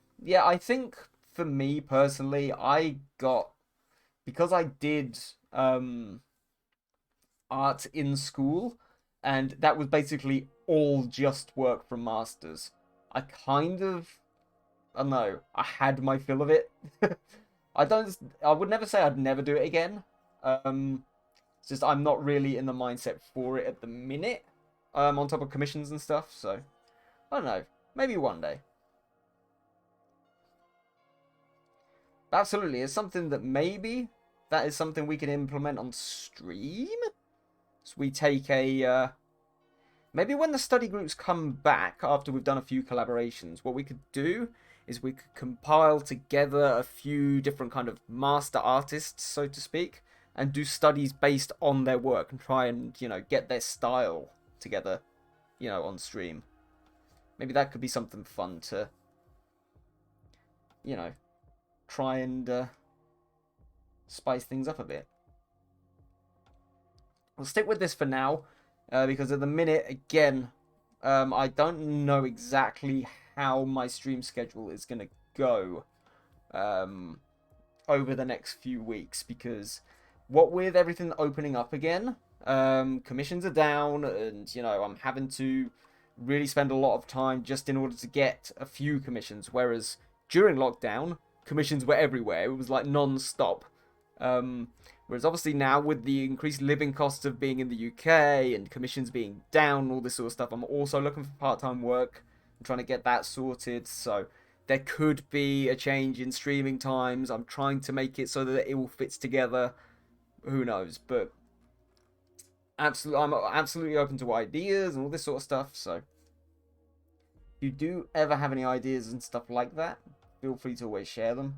I think for me personally, I got, because I did art in school, and that was basically all just work from masters. I don't know, I had my fill of it. I would never say I'd never do it again. It's just I'm not really in the mindset for it at the minute. On top of commissions and stuff, so I don't know. Maybe one day. Absolutely, it's something that maybe that is something we can implement on stream. So we take a maybe when the study groups come back after we've done a few collaborations, what we could do is we could compile together a few different kind of master artists, so to speak, and do studies based on their work and try and, get their style together, on stream. Maybe that could be something fun to, try and spice things up a bit. We'll stick with this for now, because at the minute, again, I don't know exactly how my stream schedule is going to go over the next few weeks, because what with everything opening up again, commissions are down, and, I'm having to really spend a lot of time just in order to get a few commissions, whereas during lockdown, commissions were everywhere. It was like non-stop. Whereas obviously now, with the increased living costs of being in the UK and commissions being down, all this sort of stuff, I'm also looking for part-time work. I'm trying to get that sorted, so there could be a change in streaming times. I'm trying to make it so that it all fits together. Who knows? But I'm absolutely open to ideas and all this sort of stuff, so if you do ever have any ideas and stuff like that, feel free to always share them.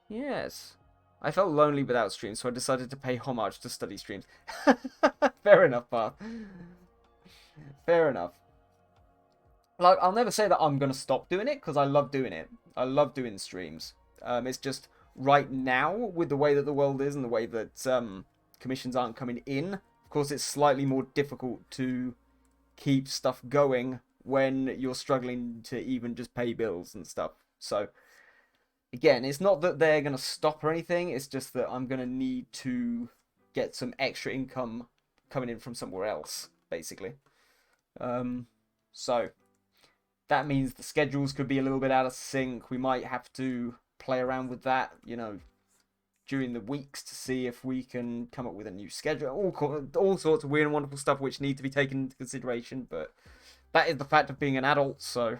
Yes. I felt lonely without streams, so I decided to pay homage to study streams. Fair enough, Path. Fair enough. Like, I'll never say that I'm going to stop doing it, because I love doing it. I love doing streams. It's just, right now, with the way that the world is and the way that commissions aren't coming in, of course it's slightly more difficult to keep stuff going when you're struggling to even just pay bills and stuff. So, again, it's not that they're going to stop or anything, it's just that I'm going to need to get some extra income coming in from somewhere else, basically. So, that means the schedules could be a little bit out of sync. We might have to play around with that, during the weeks to see if we can come up with a new schedule. All sorts of weird and wonderful stuff which need to be taken into consideration, but that is the fact of being an adult, so...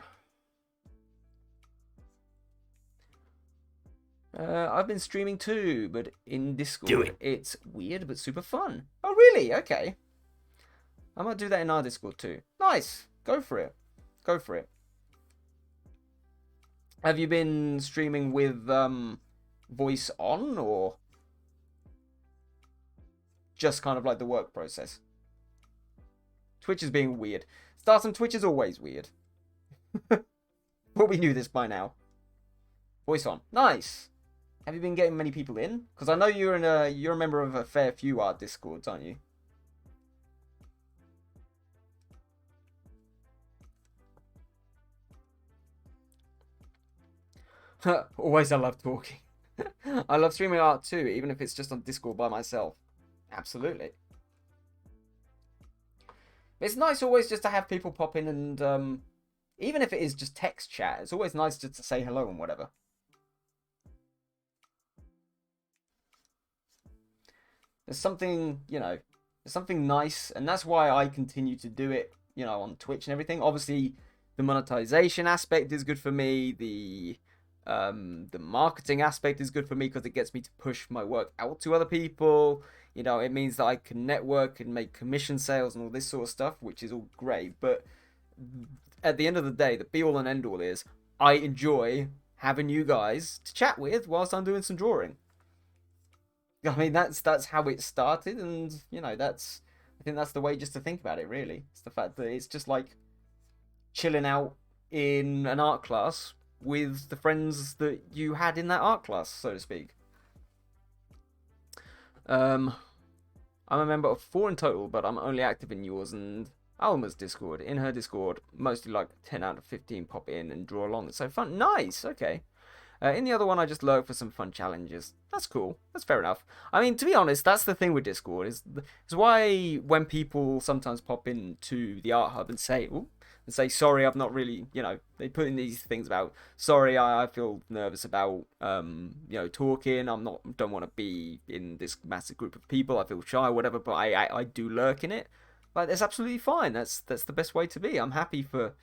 I've been streaming too, but in Discord. Do it. It's weird but super fun. Oh, really? Okay. I might do that in our Discord too. Nice. Go for it. Go for it. Have you been streaming with voice on, or just kind of like the work process? Twitch is being weird. Starting Twitch is always weird. But we knew this by now. Voice on. Nice. Have you been getting many people in? Because I know you're a member of a fair few art Discords, aren't you? Always, I love talking. I love streaming art too, even if it's just on Discord by myself. Absolutely. It's nice always just to have people pop in and, even if it is just text chat, it's always nice just to say hello and whatever. There's something, there's something nice, and that's why I continue to do it, on Twitch and everything. Obviously, the monetization aspect is good for me. The marketing aspect is good for me because it gets me to push my work out to other people. It means that I can network and make commission sales and all this sort of stuff, which is all great. But at the end of the day, the be all and end all is I enjoy having you guys to chat with whilst I'm doing some drawing. I mean, that's how it started, and I think that's the way just to think about it. Really, it's the fact that it's just like chilling out in an art class with the friends that you had in that art class, so to speak. I'm a member of 4 in total, but I'm only active in yours and Alma's Discord. In her Discord, mostly like 10 out of 15 pop in and draw along. It's so fun. Nice, okay. In the other one, I just lurk for some fun challenges. That's cool. That's fair enough. I mean, to be honest, that's the thing with Discord. Is why when people sometimes pop into the Art Hub and say, sorry, I've not really, they put in these things about, sorry, I feel nervous about, talking. Don't want to be in this massive group of people. I feel shy, whatever. But I do lurk in it. But that's absolutely fine. That's the best way to be. I'm happy for.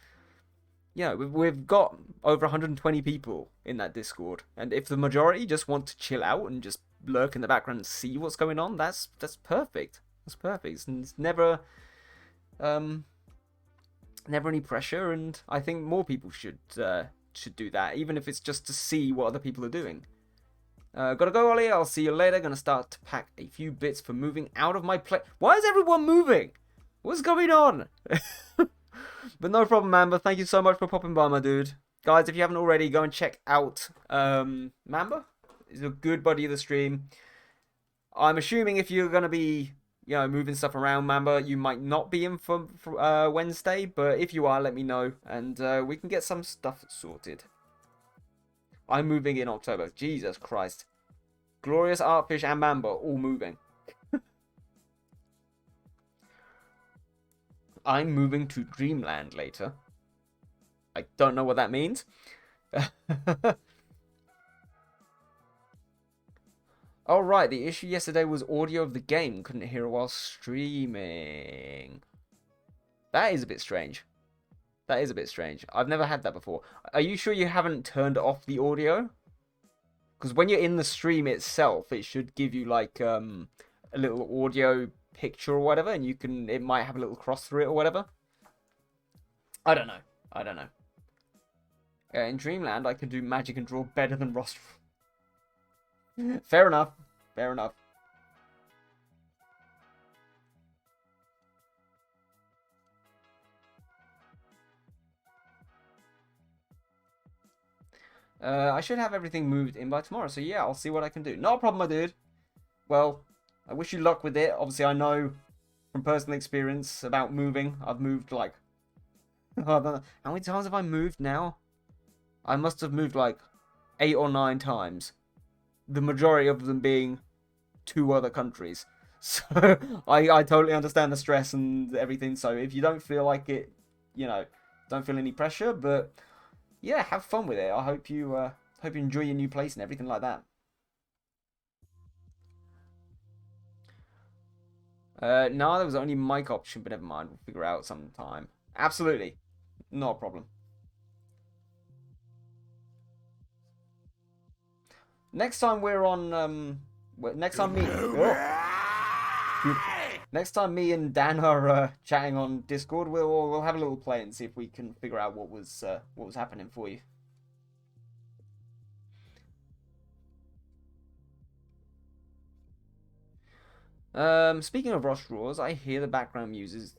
We've got over 120 people in that Discord, and if the majority just want to chill out and just lurk in the background and see what's going on, that's perfect. That's perfect. And it's never any pressure, and I think more people should do that, even if it's just to see what other people are doing. Gotta go, Ollie. I'll see you later. Gonna start to pack a few bits for moving out of my place. Why is everyone moving? What's going on? But no problem, Mamba. Thank you so much for popping by, my dude. Guys, if you haven't already, go and check out Mamba. He's a good buddy of the stream. I'm assuming if you're going to be, moving stuff around, Mamba, you might not be in for Wednesday. But if you are, let me know. And we can get some stuff sorted. I'm moving in October. Jesus Christ. Glorious, Artfish, and Mamba all moving. I'm moving to Dreamland later. I don't know what that means. Alright, the issue yesterday was audio of the game. Couldn't hear it while streaming. That is a bit strange. That is a bit strange. I've never had that before. Are you sure you haven't turned off the audio? Because when you're in the stream itself, it should give you like a little audio picture or whatever, and it might have a little cross through it or whatever. I don't know. In Dreamland, I can do magic and draw better than Ross. Fair enough. I should have everything moved in by tomorrow, so yeah, I'll see what I can do. Not a problem, my dude. Well, I wish you luck with it. Obviously, I know from personal experience about moving. I've moved like... how many times have I moved now? I must have moved like 8 or 9 times. The majority of them being 2 other countries. So, I totally understand the stress and everything. So, if you don't feel like it, don't feel any pressure. But, yeah, have fun with it. I hope you enjoy your new place and everything like that. No, there was only mic option, but never mind. We'll figure it out sometime. Absolutely. Not a problem. Next time we're on, next time me and Dan are chatting on Discord, we'll have a little play and see if we can figure out what was happening for you. Speaking of Ross Draws, I hear the background music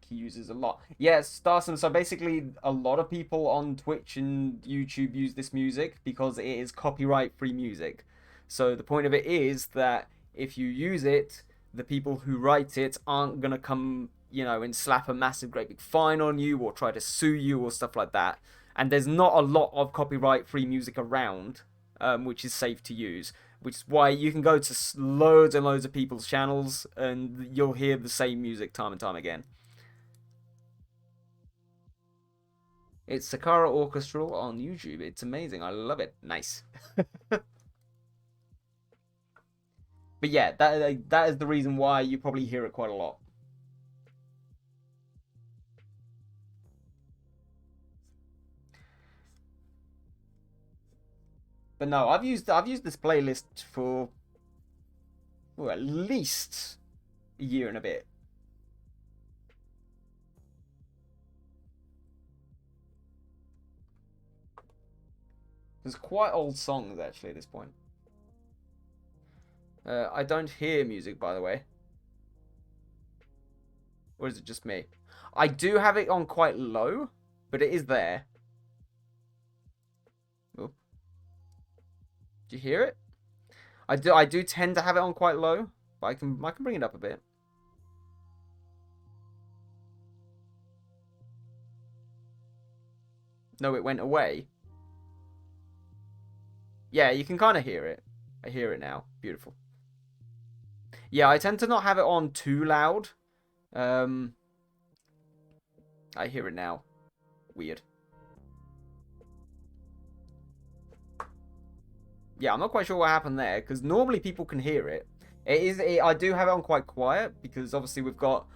he uses a lot. Yes, Starson, so basically a lot of people on Twitch and YouTube use this music because it is copyright-free music. So the point of it is that if you use it, the people who write it aren't going to come, and slap a massive great big fine on you or try to sue you or stuff like that. And there's not a lot of copyright-free music around, which is safe to use. Which is why you can go to loads and loads of people's channels and you'll hear the same music time and time again. It's Sakara Orchestral on YouTube. It's amazing. I love it. Nice. But yeah, that is the reason why you probably hear it quite a lot. But no, I've used this playlist for at least a year and a bit. There's quite old songs actually at this point. I don't hear music, by the way. Or is it just me? I do have it on quite low, but it is there. Oh. Do you hear it? I do tend to have it on quite low, but I can bring it up a bit. No, it went away. Yeah, you can kind of hear it. I hear it now. Beautiful. Yeah, I tend to not have it on too loud. I hear it now. Weird. Yeah, I'm not quite sure what happened there, because normally people can hear it. I do have it on quite quiet, because obviously we've got,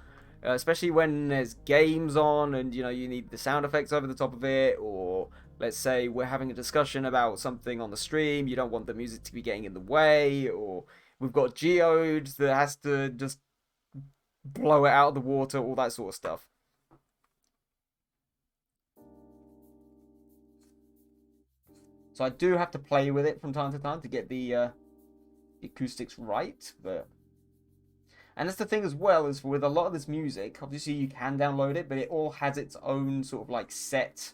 especially when there's games on, and, you need the sound effects over the top of it, or let's say we're having a discussion about something on the stream, you don't want the music to be getting in the way, or we've got Geode that has to just blow it out of the water, all that sort of stuff. So I do have to play with it from time to time to get the acoustics right, but... And that's the thing as well, is with a lot of this music, obviously you can download it, but it all has its own sort of like set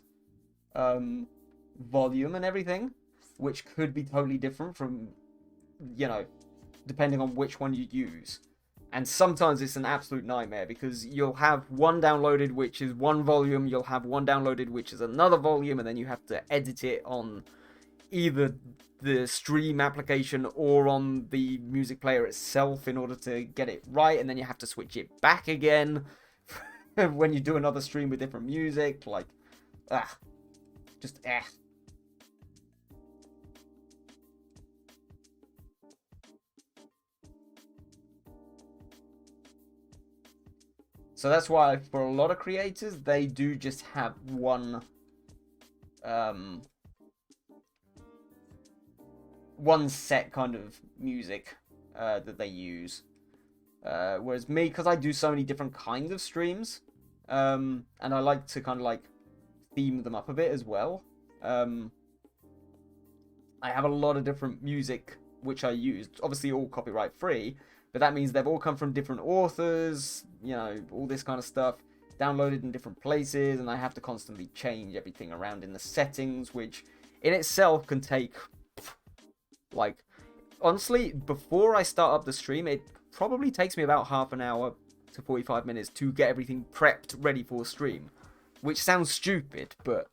volume and everything, which could be totally different from, depending on which one you use. And sometimes it's an absolute nightmare, because you'll have one downloaded which is one volume, you'll have one downloaded which is another volume, and then you have to edit it on either the stream application or on the music player itself in order to get it right, and then you have to switch it back again when you do another stream with different music. Like, just. So that's why for a lot of creators, they do just have one set kind of music that they use. Whereas me, because I do so many different kinds of streams, and I like to kind of like theme them up a bit as well. I have a lot of different music which I use, obviously all copyright free, but that means they've all come from different authors, all this kind of stuff, downloaded in different places, and I have to constantly change everything around in the settings, which in itself can take, like, honestly, before I start up the stream, it probably takes me about half an hour to 45 minutes to get everything prepped, ready for a stream, which sounds stupid, but...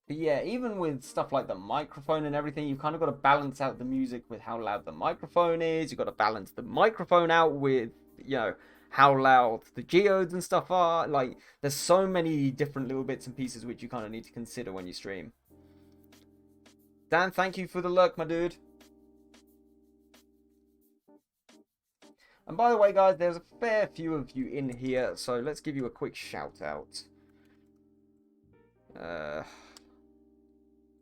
But yeah, even with stuff like the microphone and everything, you've kind of got to balance out the music with how loud the microphone is. You've got to balance the microphone out with, how loud the geodes and stuff are. Like, there's so many different little bits and pieces which you kind of need to consider when you stream. Dan, thank you for the lurk, my dude. And by the way, guys, there's a fair few of you in here, so let's give you a quick shout out.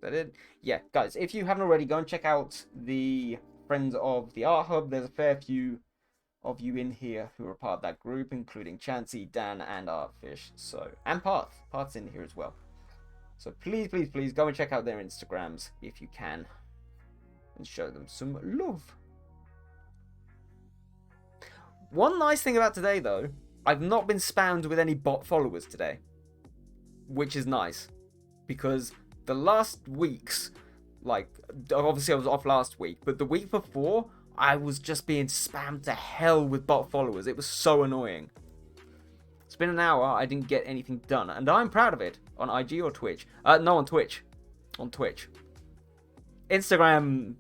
That it? Yeah, guys, if you haven't already, go and check out the Friends of the Art Hub. There's a fair few of you in here who are part of that group, including Chansey, Dan, and Artfish. So, and Parth. Parth's in here as well. So please, please, please go and check out their Instagrams if you can, and show them some love. One nice thing about today, though, I've not been spammed with any bot followers today. which is nice. Because the last weeks, like, obviously I was off last week, but the week before, I was just being spammed to hell with bot followers. It was so annoying. It's been an hour, I didn't get anything done, and I'm proud of it. On IG or Twitch? No, on Twitch. On Twitch. Instagram,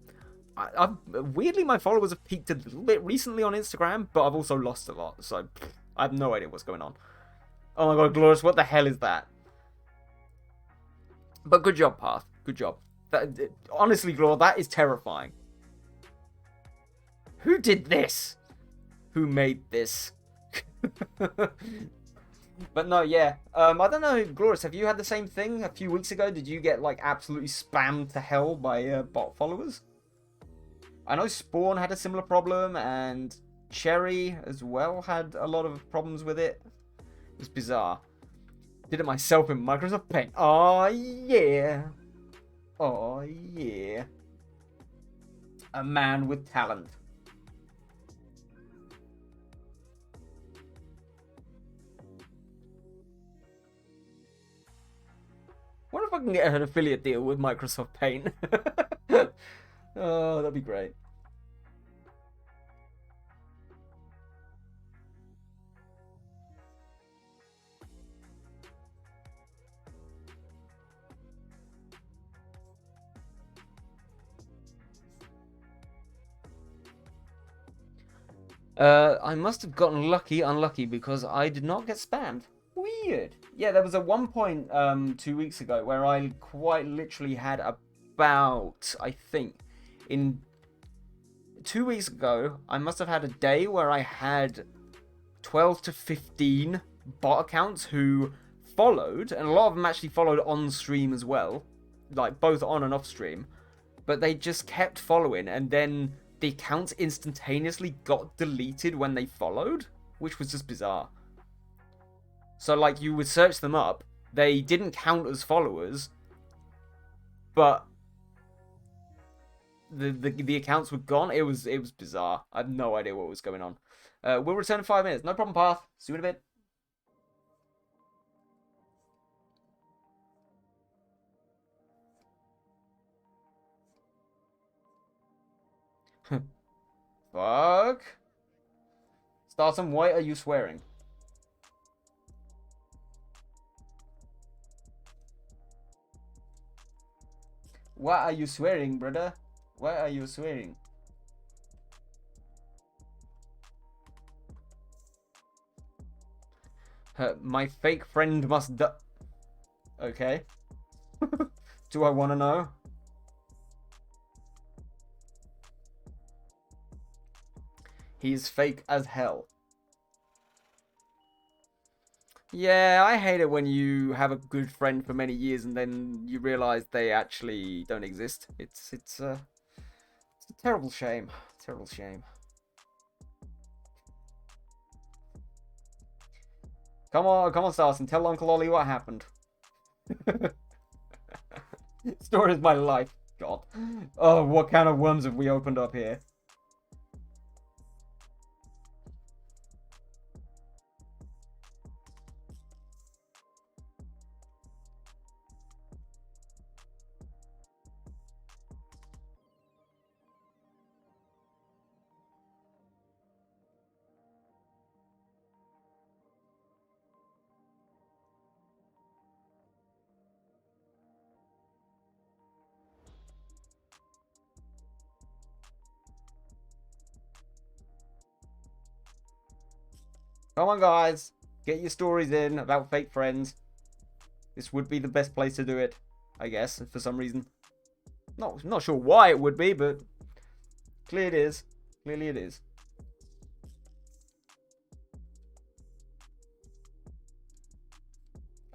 weirdly my followers have peaked a little bit recently on Instagram, but I've also lost a lot, so I have no idea what's going on. Oh my god, Glorious, what the hell is that? But good job, Path. Good job. Honestly, Glor, that is terrifying. Who did this? Who made this? But no, yeah. I don't know, Glorious, have you had the same thing a few weeks ago? Did you get, like, absolutely spammed to hell by bot followers? I know Spawn had a similar problem, and Cherry as well had a lot of problems with it. It was bizarre. Did it myself in Microsoft Paint. Oh, yeah. Oh, yeah. A man with talent. Wonder if I can get an affiliate deal with Microsoft Paint. Oh, that'd be great. I must have gotten unlucky, because I did not get spammed. Weird. Yeah, there was a one point 2 weeks ago where I quite literally had about, I think, in 2 weeks ago, I must have had a day where I had 12 to 15 bot accounts who followed, and a lot of them actually followed on stream as well, like both on and off stream, but they just kept following, and then the accounts instantaneously got deleted when they followed, which was just bizarre. So, like, you would search them up, they didn't count as followers, but the accounts were gone. It was bizarre. I have no idea what was going on. We'll return in 5 minutes. No problem, Path. See you in a bit. Fuck. Starsum, why are you swearing? Why are you swearing, brother? Why are you swearing? My fake friend must die. Okay. Do I want to know? He's fake as hell. Yeah, I hate it when you have a good friend for many years and then you realize they actually don't exist. It's a terrible shame. Terrible shame. Come on, Stars, and tell Uncle Ollie what happened. Story is my life. God. Oh, what kind of worms have we opened up here? Come on, guys. Get your stories in about fake friends. This would be the best place to do it, I guess, for some reason. Not sure why it would be, but clearly it is. Clearly it is.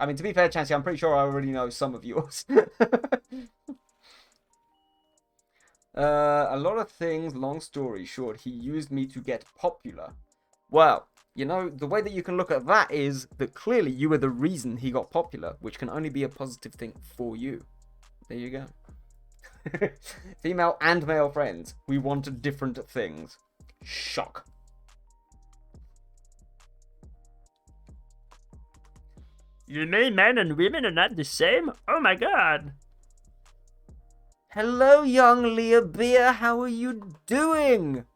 I mean, to be fair, Chancey, I'm pretty sure I already know some of yours. A lot of things, long story short, he used me to get popular. Well, you know, the way that you can look at that is that clearly you were the reason he got popular, which can only be a positive thing for you. There you go. Female and male friends. We wanted different things. Shock. You mean men and women are not the same? Oh my god. Hello, young Leah Beer. How are you doing?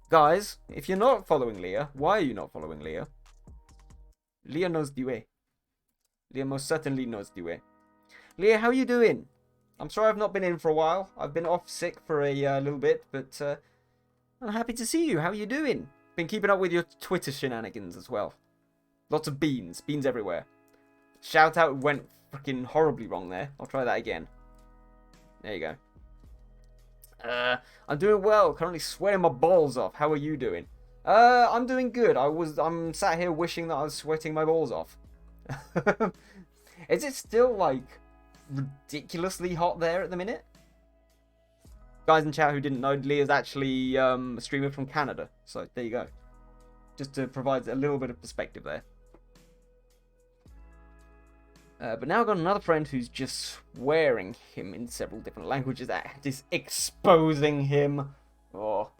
Guys, if you're not following Leah, why are you not following Leah? Leah knows the way. Leah most certainly knows the way. Leah, how are you doing? I'm sorry I've not been in for a while. I've been off sick for a little bit, but I'm happy to see you. How are you doing? Been keeping up with your Twitter shenanigans as well. Lots of beans. Beans everywhere. Shout out went freaking horribly wrong there. I'll try that again. There you go. I'm doing well. Currently sweating my balls off. How are you doing? I'm doing good. I'm sat here wishing that I was sweating my balls off. Is it still like ridiculously hot there at the minute? Guys in chat who didn't know, Leah's actually a streamer from Canada. So there you go. Just to provide a little bit of perspective there. But now I've got another friend who's just swearing him in several different languages, just exposing him. Oh,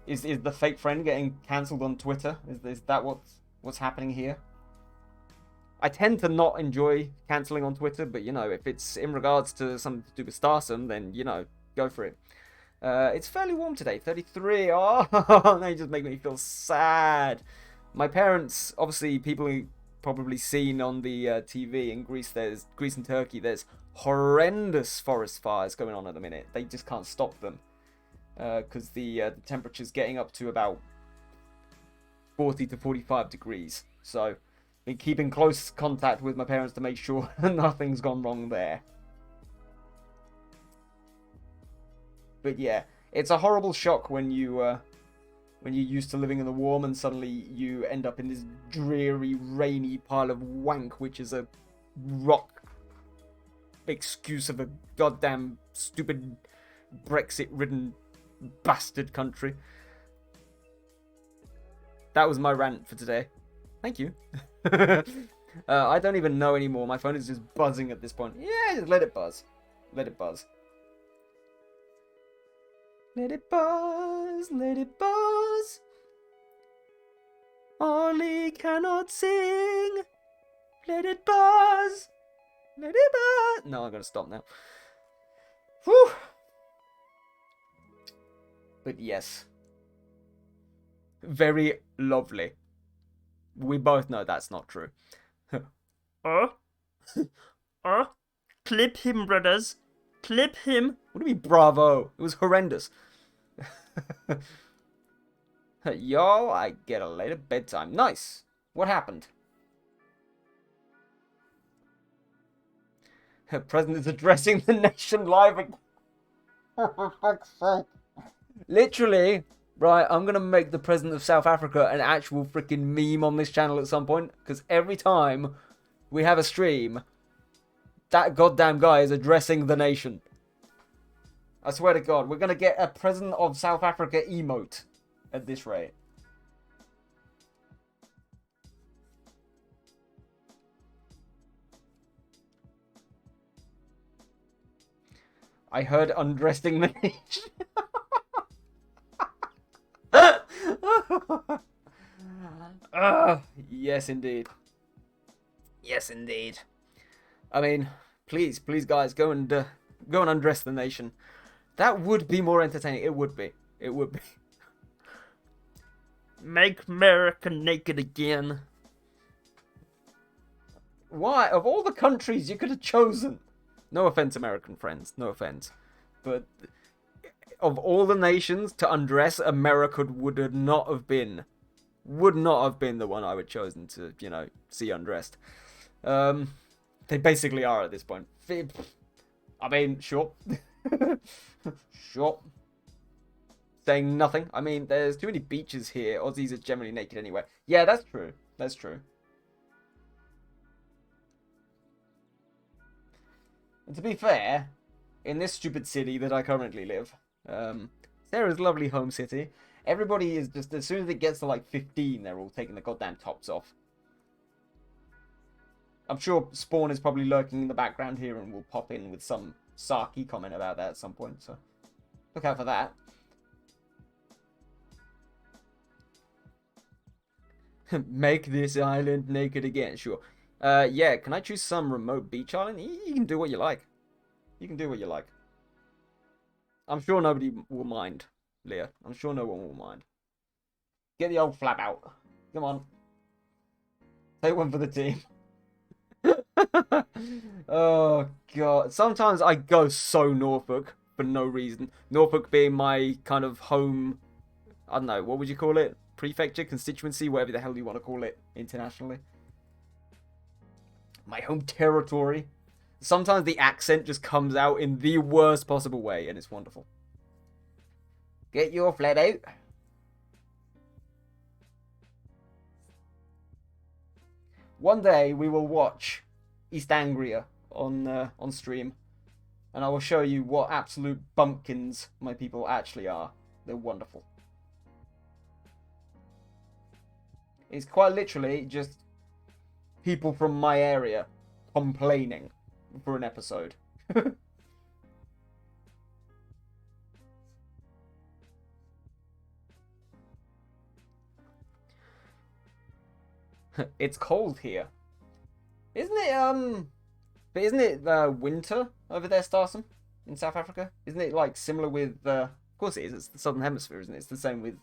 is the fake friend getting cancelled on Twitter? Is that what's happening here? I tend to not enjoy cancelling on Twitter, but you know, if it's in regards to something to do with Starsome, then you know, go for it. It's fairly warm today, 33. Oh, they just make me feel sad. My parents, obviously, people who probably seen on the TV in Greece and Turkey, there's horrendous forest fires going on at the minute. They just can't stop them because the temperature's getting up to about 40 to 45 degrees. So been keeping close contact with my parents to make sure nothing's gone wrong there. But yeah, it's a horrible shock when you're used to living in the warm and suddenly you end up in this dreary, rainy pile of wank, which is a rock excuse of a goddamn stupid Brexit-ridden bastard country. That was my rant for today. Thank you. I don't even know anymore. My phone is just buzzing at this point. Yeah, just let it buzz. Let it buzz. Let it buzz, let it buzz. Ollie cannot sing. Let it buzz, let it buzz. No, I'm gonna stop now. Whew. But yes, very lovely. We both know that's not true. Clip him, brothers. Clip him. What do you mean, bravo? It was horrendous. Yo, I get a later bedtime. Nice. What happened? Her president is addressing the nation live again. For fuck's sake. Literally, right, I'm going to make the president of South Africa an actual freaking meme on this channel at some point. Because every time we have a stream, that goddamn guy is addressing the nation. I swear to God, we're going to get a President of South Africa emote at this rate. I heard undressing the nation. Yes, indeed. Yes, indeed. I mean, please, guys, go and undress the nation. That would be more entertaining. It would be. It would be. Make America naked again. Why? Of all the countries you could have chosen. No offense, American friends. No offense. But of all the nations to undress, America would not have been the one I would chosen to, you know, see undressed. They basically are at this point. I mean, sure. Sure. Saying nothing. I mean, there's too many beaches here. Aussies are generally naked anyway. Yeah, that's true. That's true. And to be fair, in this stupid city that I currently live, Sarah's lovely home city, everybody is just, as soon as it gets to like 15, they're all taking the goddamn tops off. I'm sure Spawn is probably lurking in the background here and will pop in with some sarky comment about that at some point, so look out for that. Make this island naked again, sure. Yeah, can I choose some remote beach island? You can do what you like. You can do what you like. I'm sure nobody will mind, Leah. I'm sure no one will mind. Get the old flap out. Come on. Take one for the team. Oh, God. Sometimes I go so Norfolk for no reason. Norfolk being my kind of home, I don't know, what would you call it? Prefecture, constituency, whatever the hell you want to call it internationally. My home territory. Sometimes the accent just comes out in the worst possible way, and it's wonderful. Get your flat out. One day we will watch East Anglia on stream, and I will show you what absolute bumpkins my people actually are. They're wonderful. It's quite literally just people from my area complaining for an episode. It's cold here. Isn't it winter over there, Starsum, in South Africa? Isn't it like similar with of course it is, it's the Southern Hemisphere, isn't it? It's the same with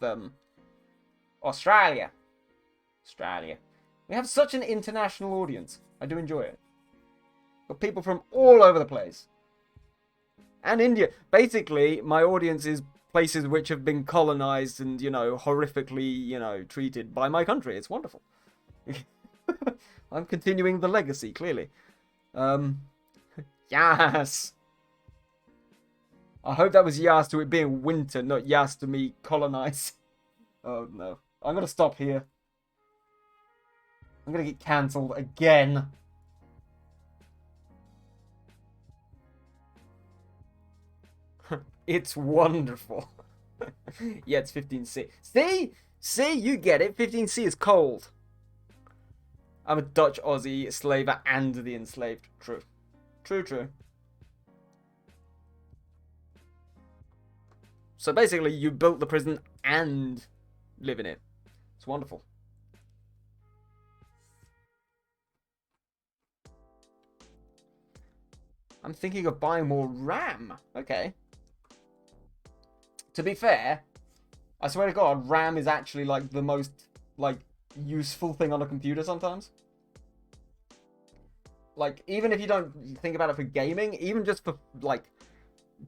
Australia. We have such an international audience. I do enjoy it. Got people from all over the place. And India. Basically, my audience is places which have been colonized and, horrifically, treated by my country. It's wonderful. I'm continuing the legacy, clearly. Yes! I hope that was yes to it being winter, not yes to me colonize. Oh, no. I'm gonna stop here. I'm gonna get cancelled again. It's wonderful. Yeah, it's 15C. See, you get it. 15C is cold. I'm a Dutch Aussie slaver and the enslaved. True. So basically, you built the prison and live in it. It's wonderful. I'm thinking of buying more RAM. Okay. To be fair, I swear to God, RAM is actually like the most useful thing on a computer sometimes. Like, even if you don't think about it for gaming, even just for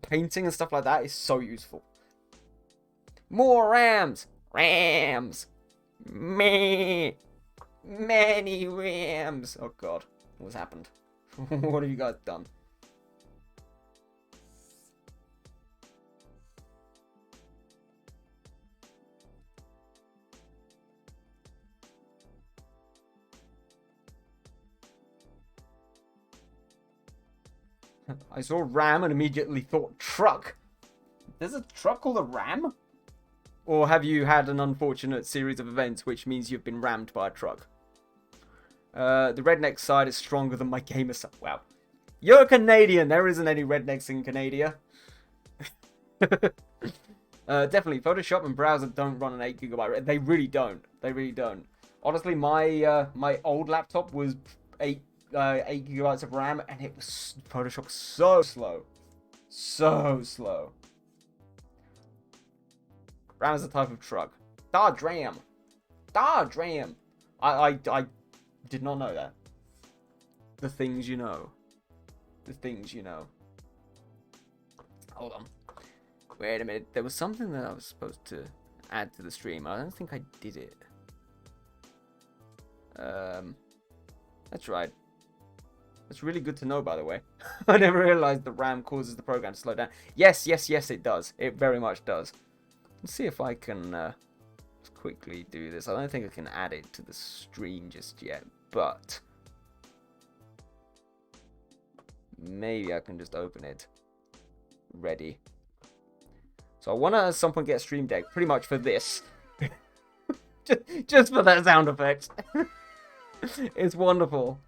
painting and stuff like that, is so useful. More RAMs! Many RAMs! Oh God, what's happened? What have you guys done? I saw RAM and immediately thought truck. There's a truck called a RAM? Or have you had an unfortunate series of events which means you've been rammed by a truck? The redneck side is stronger than my gamer side. Wow. You're a Canadian. There isn't any rednecks in Canada. Definitely, Photoshop and browser don't run an 8GB. They really don't. Honestly, my old laptop was 8 GB of RAM, and it was Photoshop so slow. RAM is a type of truck. Dram. I did not know that. The things you know. Hold on. Wait a minute. There was something that I was supposed to add to the stream. I don't think I did it. That's right. That's really good to know, by the way. I never realized the RAM causes the program to slow down. Yes, it does. It very much does. Let's see if I can quickly do this. I don't think I can add it to the stream just yet, but maybe I can just open it. Ready. So I want to at some point get a stream deck, pretty much for this. just for that sound effect. It's wonderful.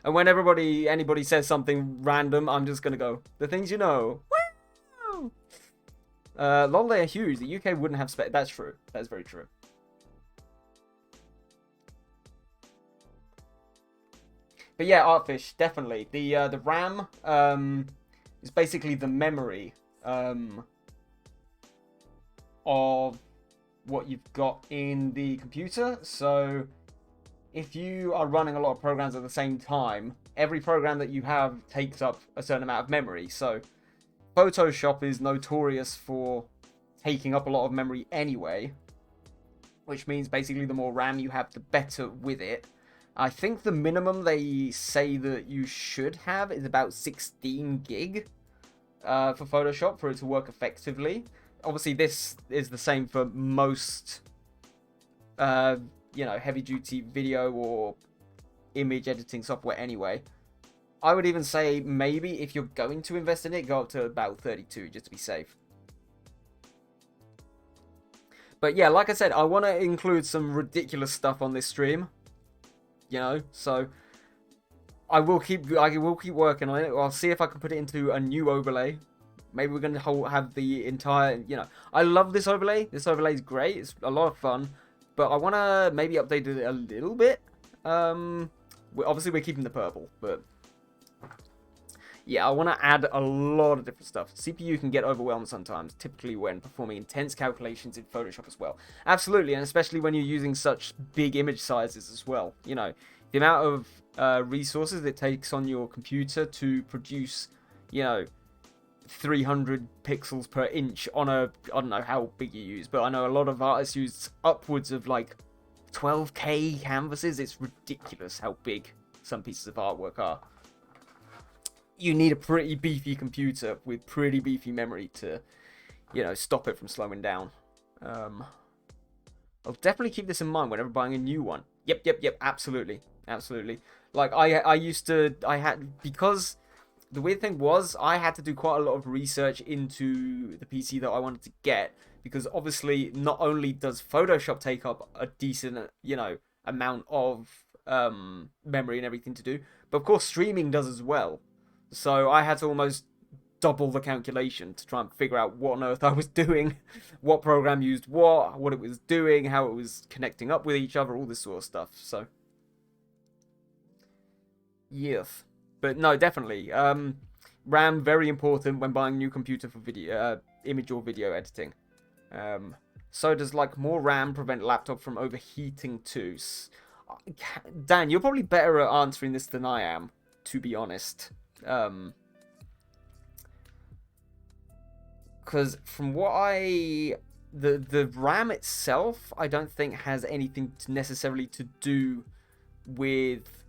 And when anybody says something random, I'm just gonna go, the things you know. Woo! Long they are huge. The UK wouldn't have spec. That's true. That's very true. But yeah, Artfish, definitely. The RAM is basically the memory of what you've got in the computer. So if you are running a lot of programs at the same time, every program that you have takes up a certain amount of memory. So Photoshop is notorious for taking up a lot of memory anyway, which means basically the more RAM you have, the better with it. I think the minimum they say that you should have is about 16 gig for Photoshop for it to work effectively. Obviously, this is the same for most, heavy-duty video or image editing software anyway. I would even say maybe if you're going to invest in it, go up to about 32 just to be safe. But yeah, like I said, I want to include some ridiculous stuff on this stream. So I will keep working on it. I'll see if I can put it into a new overlay. Maybe we're going to have the entire, I love this overlay. This overlay is great. It's a lot of fun. But I want to maybe update it a little bit. Obviously, we're keeping the purple, but yeah, I want to add a lot of different stuff. CPU can get overwhelmed sometimes, typically when performing intense calculations in Photoshop as well. Absolutely, and especially when you're using such big image sizes as well. The amount of resources it takes on your computer to produce, 300 pixels per inch on I don't know how big you use, but I know a lot of artists use upwards of like 12K canvases. It's ridiculous how big some pieces of artwork are. You need a pretty beefy computer with pretty beefy memory to, stop it from slowing down. I'll definitely keep this in mind whenever buying a new one. Yep, absolutely. Like, because the weird thing was, I had to do quite a lot of research into the PC that I wanted to get, because obviously, not only does Photoshop take up a decent, amount of memory and everything to do, but of course, streaming does as well. So I had to almost double the calculation to try and figure out what on earth I was doing, what program used what it was doing, how it was connecting up with each other, all this sort of stuff. So, yes. But no, definitely. RAM, very important when buying a new computer for video, image or video editing. So does more RAM prevent laptop from overheating too? Dan, you're probably better at answering this than I am, to be honest. Because from what the RAM itself, I don't think has anything necessarily to do with,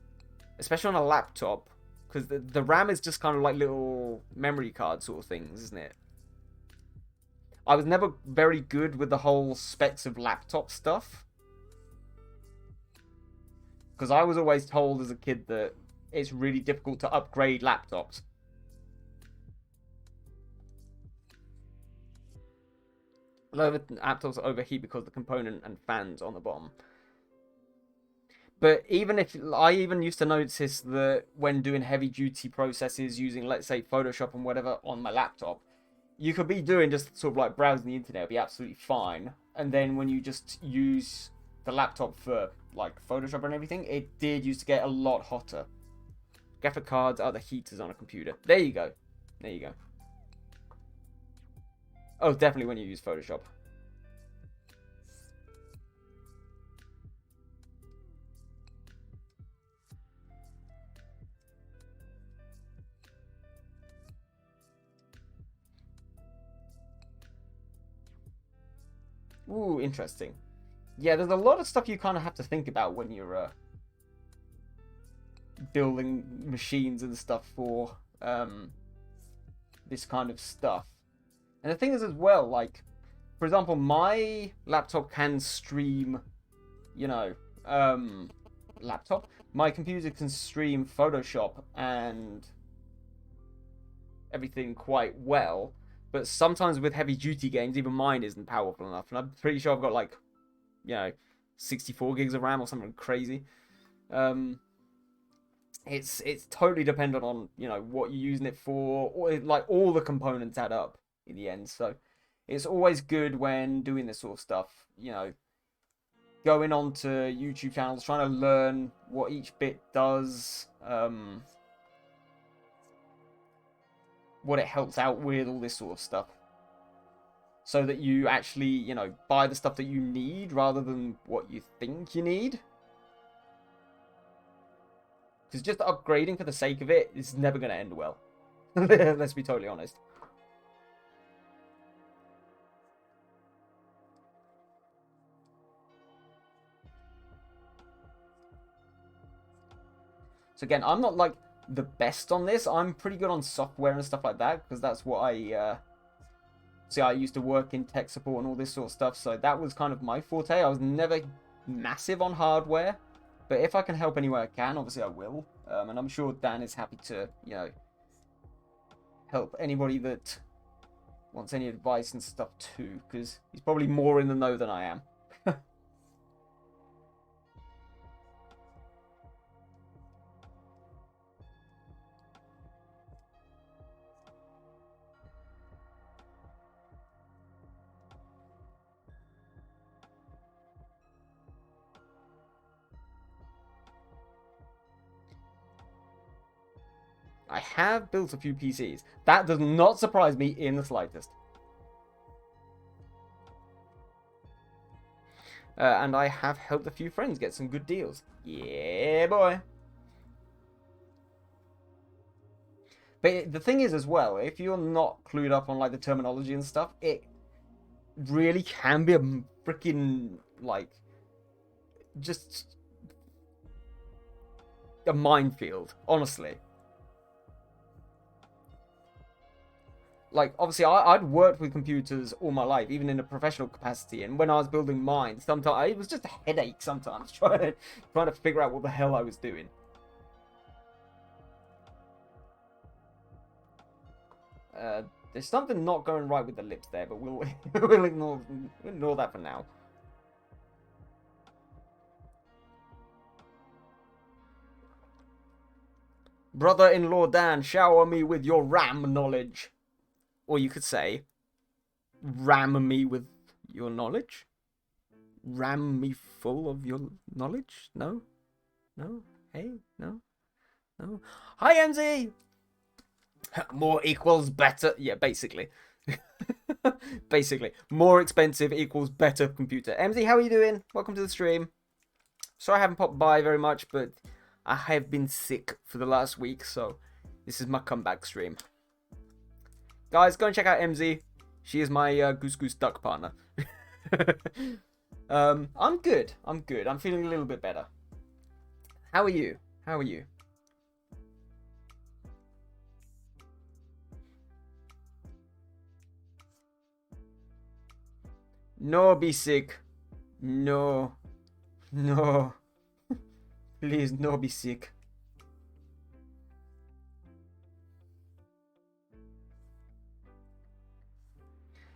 especially on a laptop, because the RAM is just kind of like little memory card sort of things, isn't it? I was never very good with the whole specs of laptop stuff, because I was always told as a kid that it's really difficult to upgrade laptops. A lot of laptops overheat because of the component and fans on the bottom. But I even used to notice that when doing heavy duty processes using, let's say, Photoshop and whatever on my laptop, you could be doing just sort of like browsing the internet, it'd be absolutely fine. And then when you just use the laptop for like Photoshop and everything, it did used to get a lot hotter. Graphic cards are the heaters on a computer. There you go. Oh, definitely when you use Photoshop. Ooh, interesting. Yeah, there's a lot of stuff you kind of have to think about when you're building machines and stuff for this kind of stuff. And the thing is as well, like, for example, my laptop can stream, my computer can stream Photoshop and everything quite well, but sometimes with heavy duty games, even mine isn't powerful enough, and I'm pretty sure I've got like, 64 gigs of RAM or something crazy. It's totally dependent on, what you're using it for, or like all the components add up in the end. So it's always good when doing this sort of stuff, you know, going on to YouTube channels, trying to learn what each bit does, what it helps out with, all this sort of stuff. So that you actually, you know, buy the stuff that you need rather than what you think you need. Because just upgrading for the sake of it is never going to end well. Let's be totally honest. So again, I'm not like the best on this. I'm pretty good on software and stuff like that, because that's what I see. I used to work in tech support and all this sort of stuff, so that was kind of my forte. I was never massive on hardware, but if I can help any way I can, obviously I will. And I'm sure Dan is happy to, you know, help anybody that wants any advice and stuff too, because he's probably more in the know than I am. I have built a few PCs. That does not surprise me in the slightest. And I have helped a few friends get some good deals. Yeah, boy. But the thing is as well, if you're not clued up on like the terminology and stuff, it really can be a freaking, like, just a minefield, honestly. Like, obviously, I'd worked with computers all my life, even in a professional capacity. And when I was building mine, sometimes it was just a headache. Sometimes trying to figure out what the hell I was doing. There's something not going right with the lips there, but we'll ignore that for now. Brother-in-law Dan, shower me with your RAM knowledge. Or you could say, ram me with your knowledge? Ram me full of your knowledge? No? No? Hey? No? No? Hi, MZ! More equals better. Yeah, basically. Basically. More expensive equals better computer. MZ, how are you doing? Welcome to the stream. Sorry I haven't popped by very much, but I have been sick for the last week, so this is my comeback stream. Guys, go and check out MZ. She is my Goose Goose Duck partner. I'm good. I'm good. I'm feeling a little bit better. How are you? How are you? No, be sick. No. No. Please, no, be sick.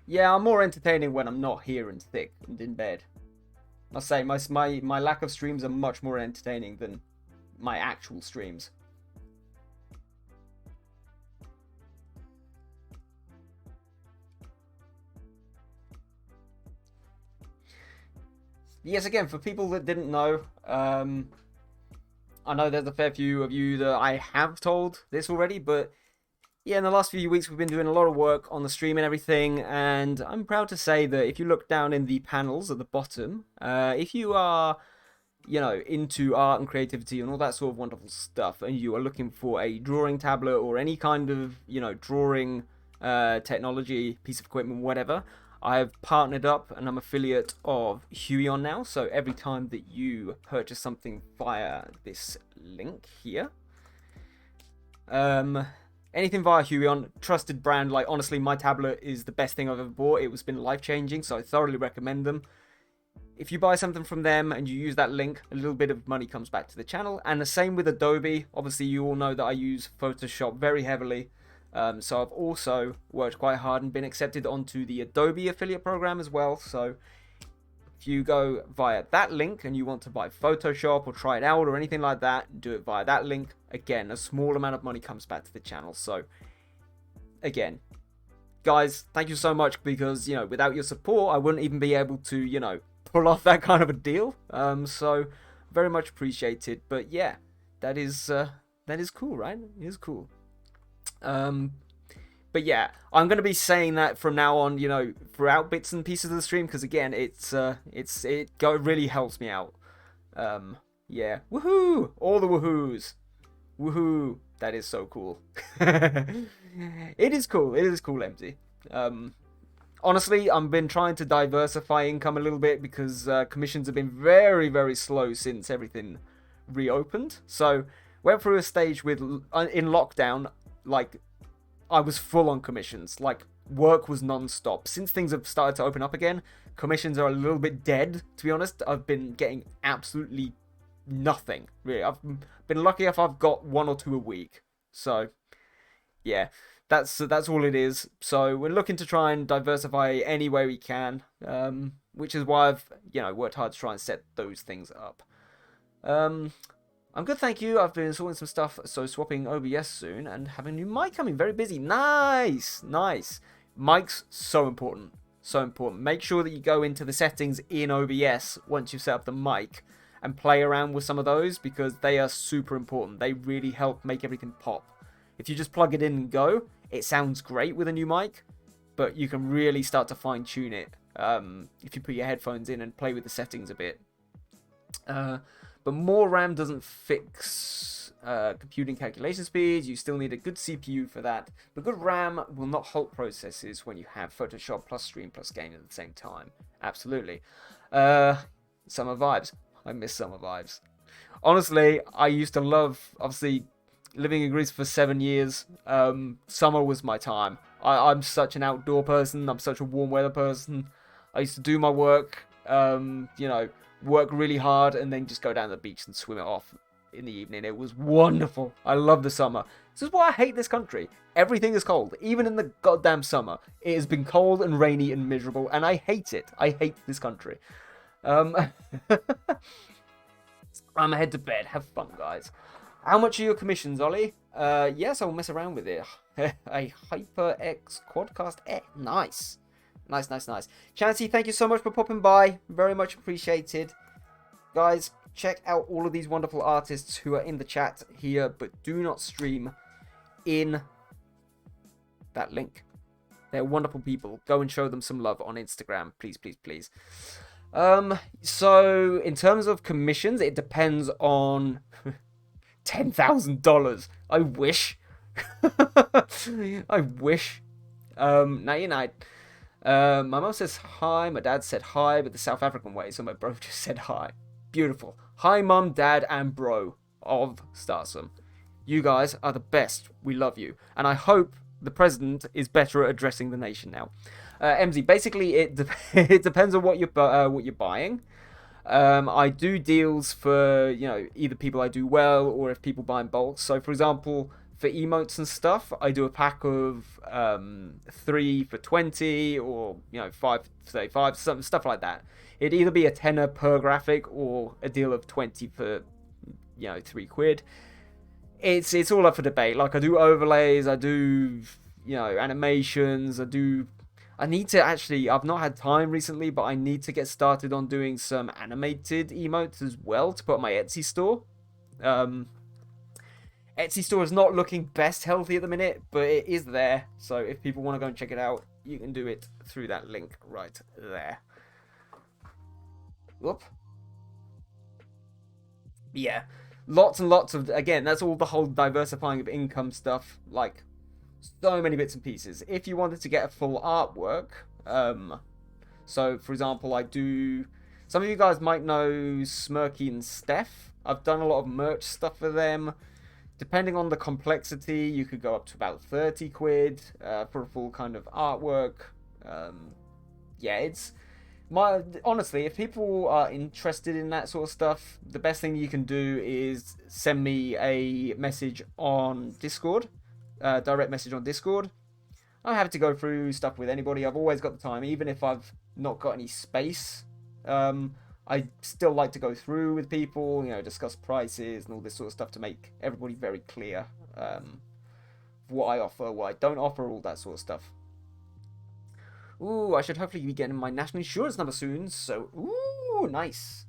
Yeah, I'm more entertaining when I'm not here and sick and in bed. I'll say my lack of streams are much more entertaining than my actual streams. Yes, again, for people that didn't know, I know there's a fair few of you that I have told this already, but yeah, in the last few weeks we've been doing a lot of work on the stream and everything, and I'm proud to say that if you look down in the panels at the bottom, if you are, you know, into art and creativity and all that sort of wonderful stuff, and you are looking for a drawing tablet or any kind of, you know, drawing technology, piece of equipment, whatever, I've partnered up and I'm affiliate of Huion now, so every time that you purchase something via this link here, anything via Huion, trusted brand. Like, honestly, my tablet is the best thing I've ever bought. It's been life-changing, so I thoroughly recommend them. If you buy something from them and you use that link, a little bit of money comes back to the channel. And the same with Adobe. Obviously, you all know that I use Photoshop very heavily. So I've also worked quite hard and been accepted onto the Adobe affiliate program as well. So if you go via that link and you want to buy Photoshop or try it out or anything like that, do it via that link. Again, a small amount of money comes back to the channel. So again, guys, thank you so much, because, without your support, I wouldn't even be able to, pull off that kind of a deal. So very much appreciated. But yeah, that is cool, right? It is cool. But yeah, I'm gonna be saying that from now on, throughout bits and pieces of the stream, because again, it really helps me out. Yeah, woohoo! All the woohoos, woohoo! That is so cool. It is cool. It is cool, Empty. Honestly, I've been trying to diversify income a little bit, because commissions have been very, very slow since everything reopened. So went through a stage with in lockdown, like, I was full on commissions. Like, work was non-stop. Since things have started to open up again, commissions are a little bit dead, to be honest. I've been getting absolutely nothing, really. I've been lucky if I've got 1 or 2 a week. So yeah, that's all it is. So we're looking to try and diversify any way we can, which is why I've worked hard to try and set those things up. I'm good, thank you. I've been sorting some stuff, so swapping OBS soon and having a new mic coming. Very busy. Nice. Mic's so important. So important. Make sure that you go into the settings in OBS once you've set up the mic and play around with some of those, because they are super important. They really help make everything pop. If you just plug it in and go, it sounds great with a new mic, but you can really start to fine tune it if you put your headphones in and play with the settings a bit. But more RAM doesn't fix computing calculation speeds. You still need a good CPU for that. But good RAM will not halt processes when you have Photoshop plus stream plus game at the same time. Absolutely. Summer vibes. I miss summer vibes. Honestly, I used to love, obviously, living in Greece for 7 years. Summer was my time. I'm such an outdoor person. I'm such a warm weather person. I used to do my work, work really hard, and then just go down to the beach and swim it off in the evening. It was wonderful. I love the summer. This is why I hate this country. Everything is cold. Even in the goddamn summer, it has been cold and rainy and miserable, and I hate it. I hate this country. I'm head to bed. Have fun, guys. How much are your commissions, Ollie? Yes, I'll mess around with it. A HyperX Quadcast. Nice. Nice. Chansey, thank you so much for popping by. Very much appreciated. Guys, check out all of these wonderful artists who are in the chat here, but do not stream in that link. They're wonderful people. Go and show them some love on Instagram. Please. So, in terms of commissions, it depends on $10,000. I wish. I wish. Night. My mum says hi, my dad said hi, but the South African way, so my bro just said hi. Beautiful. Hi, mum, dad, and bro of Starsome. You guys are the best. We love you. And I hope the president is better at addressing the nation now. MZ, basically, it depends on what you're buying. I do deals for, either people I do well, or if people buy in bulk. So, for example, for emotes and stuff, I do a pack of 3 for 20, or 5 for 35, some stuff like that. It'd either be a tenner per graphic, or a deal of 20 for £3. It's all up for debate. Like, I do overlays, I do animations, I need to actually, I've not had time recently, but I need to get started on doing some animated emotes as well to put on my Etsy store. Etsy store is not looking best healthy at the minute, but it is there. So if people want to go and check it out, you can do it through that link right there. Whoop. Yeah. Lots and lots of, again, that's all the whole diversifying of income stuff. Like, so many bits and pieces. If you wanted to get a full artwork, so for example, I do, some of you guys might know Smirky and Steph. I've done a lot of merch stuff for them. Depending on the complexity, you could go up to about 30 quid for a full kind of artwork. Yeah, it's honestly, if people are interested in that sort of stuff, the best thing you can do is send me a message on Discord, direct message on Discord. I'm happy to go through stuff with anybody. I've always got the time, even if I've not got any space. I still like to go through with people, discuss prices and all this sort of stuff to make everybody very clear what I offer, what I don't offer, all that sort of stuff. Ooh, I should hopefully be getting my national insurance number soon. So, ooh, nice.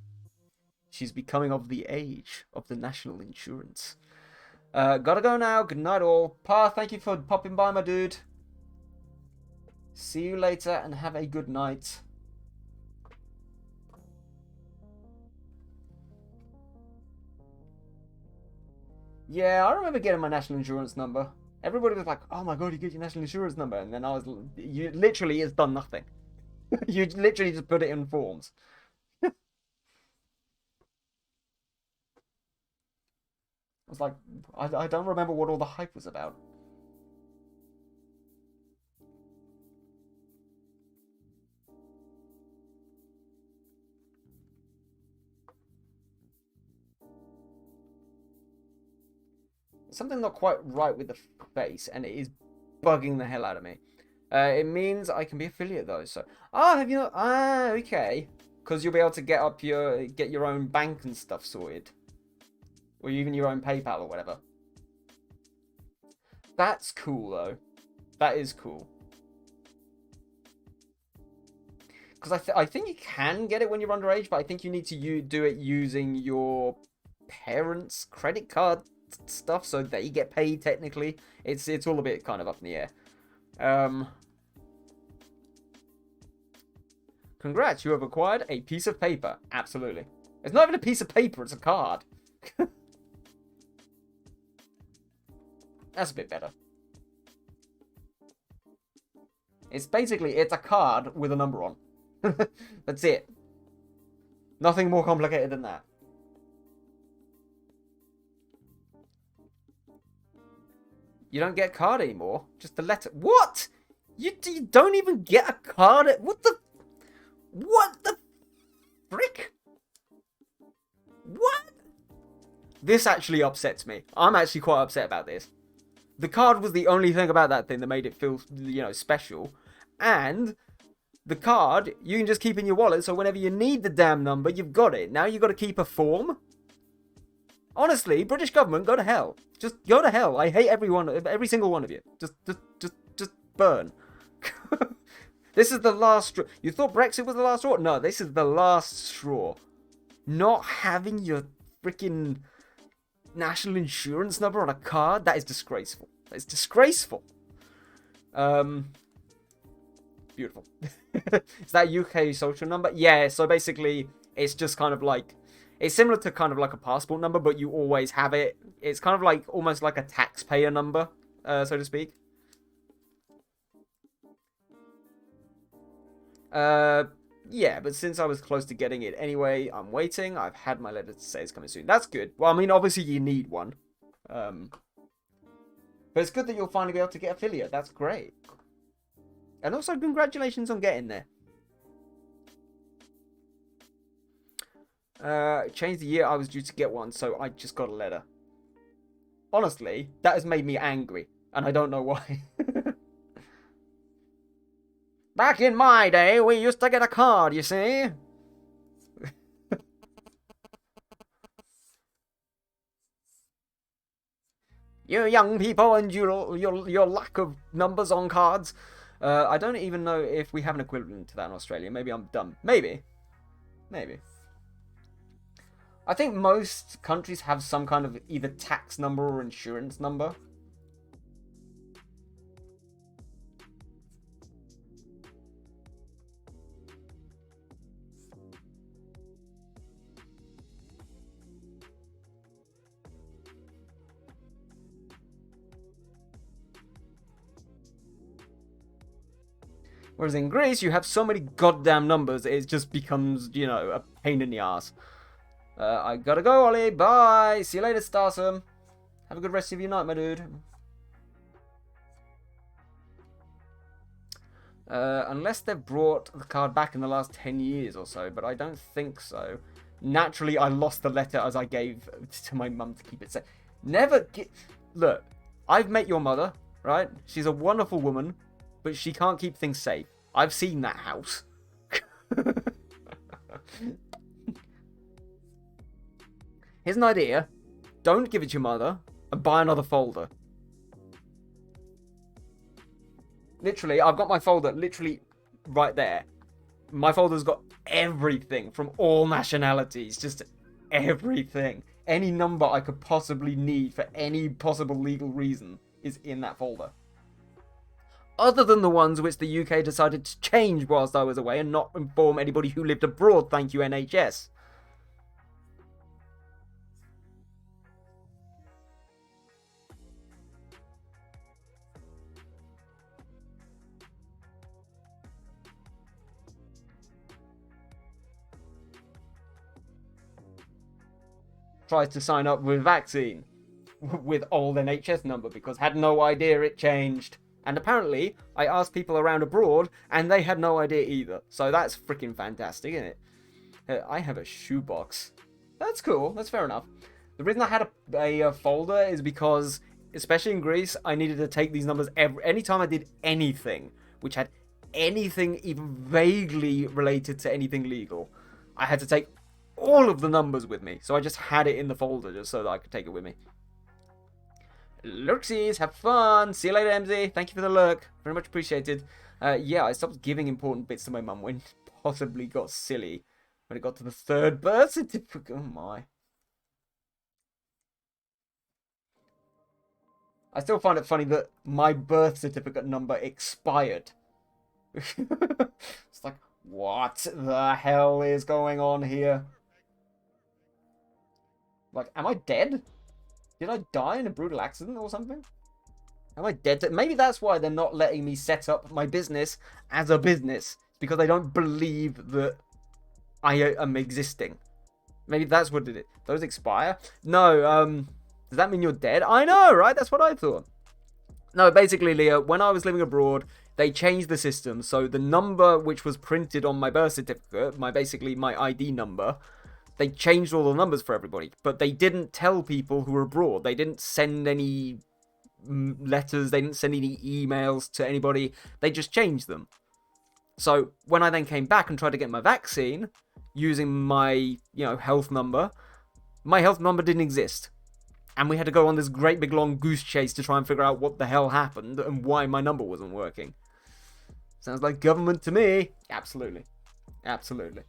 She's becoming of the age of the national insurance. Gotta go now. Good night, all. Pa, thank you for popping by, my dude. See you later and have a good night. Yeah, I remember getting my national insurance number. Everybody was like, oh my god, you get your national insurance number. And then I was, you literally, it's done nothing. You literally just put it in forms. I was like, I don't remember what all the hype was about. Something not quite right with the face, and it is bugging the hell out of me. It means I can be affiliate though. So, have you? Okay, because you'll be able to get your own bank and stuff sorted, or even your own PayPal or whatever. That's cool though. That is cool. Because I think you can get it when you're underage, but I think you need to do it using your parents' credit card stuff, so they get paid technically. It's all a bit kind of up in the air. Congrats, you have acquired a piece of paper. Absolutely. It's not even a piece of paper, it's a card. That's a bit better. It's a card with a number on. That's it. Nothing more complicated than that. You don't get a card anymore. Just the letter. What? You don't even get a card? What the frick? What? This actually upsets me. I'm actually quite upset about this. The card was the only thing about that thing that made it feel, special. And the card, you can just keep in your wallet, so whenever you need the damn number, you've got it. Now you've got to keep a form? Honestly, British government, go to hell. Just go to hell. I hate every single one of you. Just burn. This is the last straw. You thought Brexit was the last straw? No, this is the last straw. Not having your freaking national insurance number on a card, that is disgraceful. That is disgraceful. Beautiful. Is that UK social number? Yeah, so basically, it's just kind of like, it's similar to kind of like a passport number, but you always have it. It's kind of like, almost like a taxpayer number, so to speak. Yeah, but since I was close to getting it anyway, I'm waiting. I've had my letter to say it's coming soon. That's good. Well, I mean, obviously you need one. But it's good that you'll finally be able to get affiliate. That's great. And also, congratulations on getting there. Changed the year I was due to get one, so I just got a letter. Honestly, that has made me angry, and I don't know why. Back in my day, we used to get a card, you see? You young people and your lack of numbers on cards. I don't even know if we have an equivalent to that in Australia. Maybe I'm dumb. Maybe. I think most countries have some kind of either tax number or insurance number. Whereas in Greece, you have so many goddamn numbers, it just becomes, a pain in the ass. I gotta go, Ollie. Bye. See you later, Starsome. Have a good rest of your night, my dude. Unless they've brought the card back in the last 10 years or so, but I don't think so. Naturally, I lost the letter as I gave to my mum to keep it safe. Look, I've met your mother, right? She's a wonderful woman, but she can't keep things safe. I've seen that house. Here's an idea. Don't give it to your mother and buy another folder. Literally, I've got my folder literally right there. My folder's got everything from all nationalities, just everything. Any number I could possibly need for any possible legal reason is in that folder. Other than the ones which the UK decided to change whilst I was away and not inform anybody who lived abroad, thank you NHS. Tried to sign up with vaccine with old NHS number because had no idea it changed. And apparently, I asked people around abroad and they had no idea either. So that's freaking fantastic, isn't it? I have a shoebox. That's cool. That's fair enough. The reason I had a folder is because, especially in Greece, I needed to take these numbers anytime I did anything which had anything even vaguely related to anything legal. I had to take all of the numbers with me, so I just had it in the folder just so that I could take it with me. Lurksies, have fun. See you later, MZ. Thank you for the lurk. Very much appreciated. Yeah, I stopped giving important bits to my mum when it possibly got silly. When it got to the 3rd birth certificate. Oh my. I still find it funny that my birth certificate number expired. It's like, what the hell is going on here? Like, am I dead? Did I die in a brutal accident or something? Am I dead? Maybe that's why they're not letting me set up my business as a business. It's because they don't believe that I am existing. Maybe that's what it is. Those expire? No, does that mean you're dead? I know, right? That's what I thought. No, basically, Leah, when I was living abroad, they changed the system. So the number which was printed on my birth certificate, basically my ID number, they changed all the numbers for everybody, but they didn't tell people who were abroad. They didn't send any letters. They didn't send any emails to anybody. They just changed them. So when I then came back and tried to get my vaccine using my, health number, my health number didn't exist. And we had to go on this great big long goose chase to try and figure out what the hell happened and why my number wasn't working. Sounds like government to me. Absolutely. Absolutely.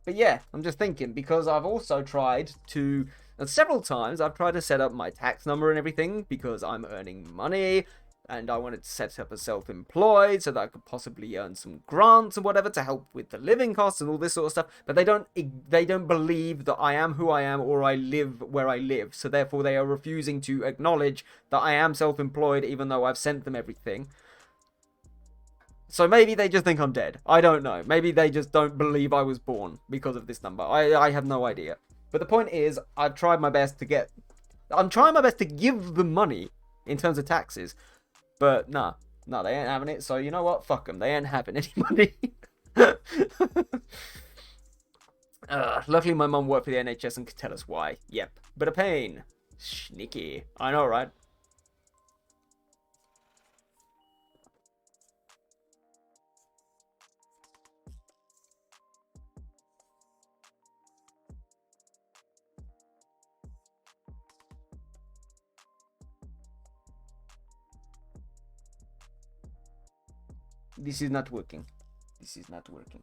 But yeah, I'm just thinking, because I've also tried to, several times, I've tried to set up my tax number and everything, because I'm earning money, and I wanted to set up as self-employed, so that I could possibly earn some grants and whatever to help with the living costs and all this sort of stuff, but they don't believe that I am who I am, or I live where I live, so therefore they are refusing to acknowledge that I am self-employed, even though I've sent them everything. So maybe they just think I'm dead. I don't know. Maybe they just don't believe I was born because of this number. I have no idea. But the point is, I'm trying my best to give them money in terms of taxes. But no, they ain't having it. So you know what? Fuck them. They ain't having any money. Luckily my mum worked for the NHS and could tell us why. Yep. Bit of pain. Sneaky. I know, right? This is not working. This is not working.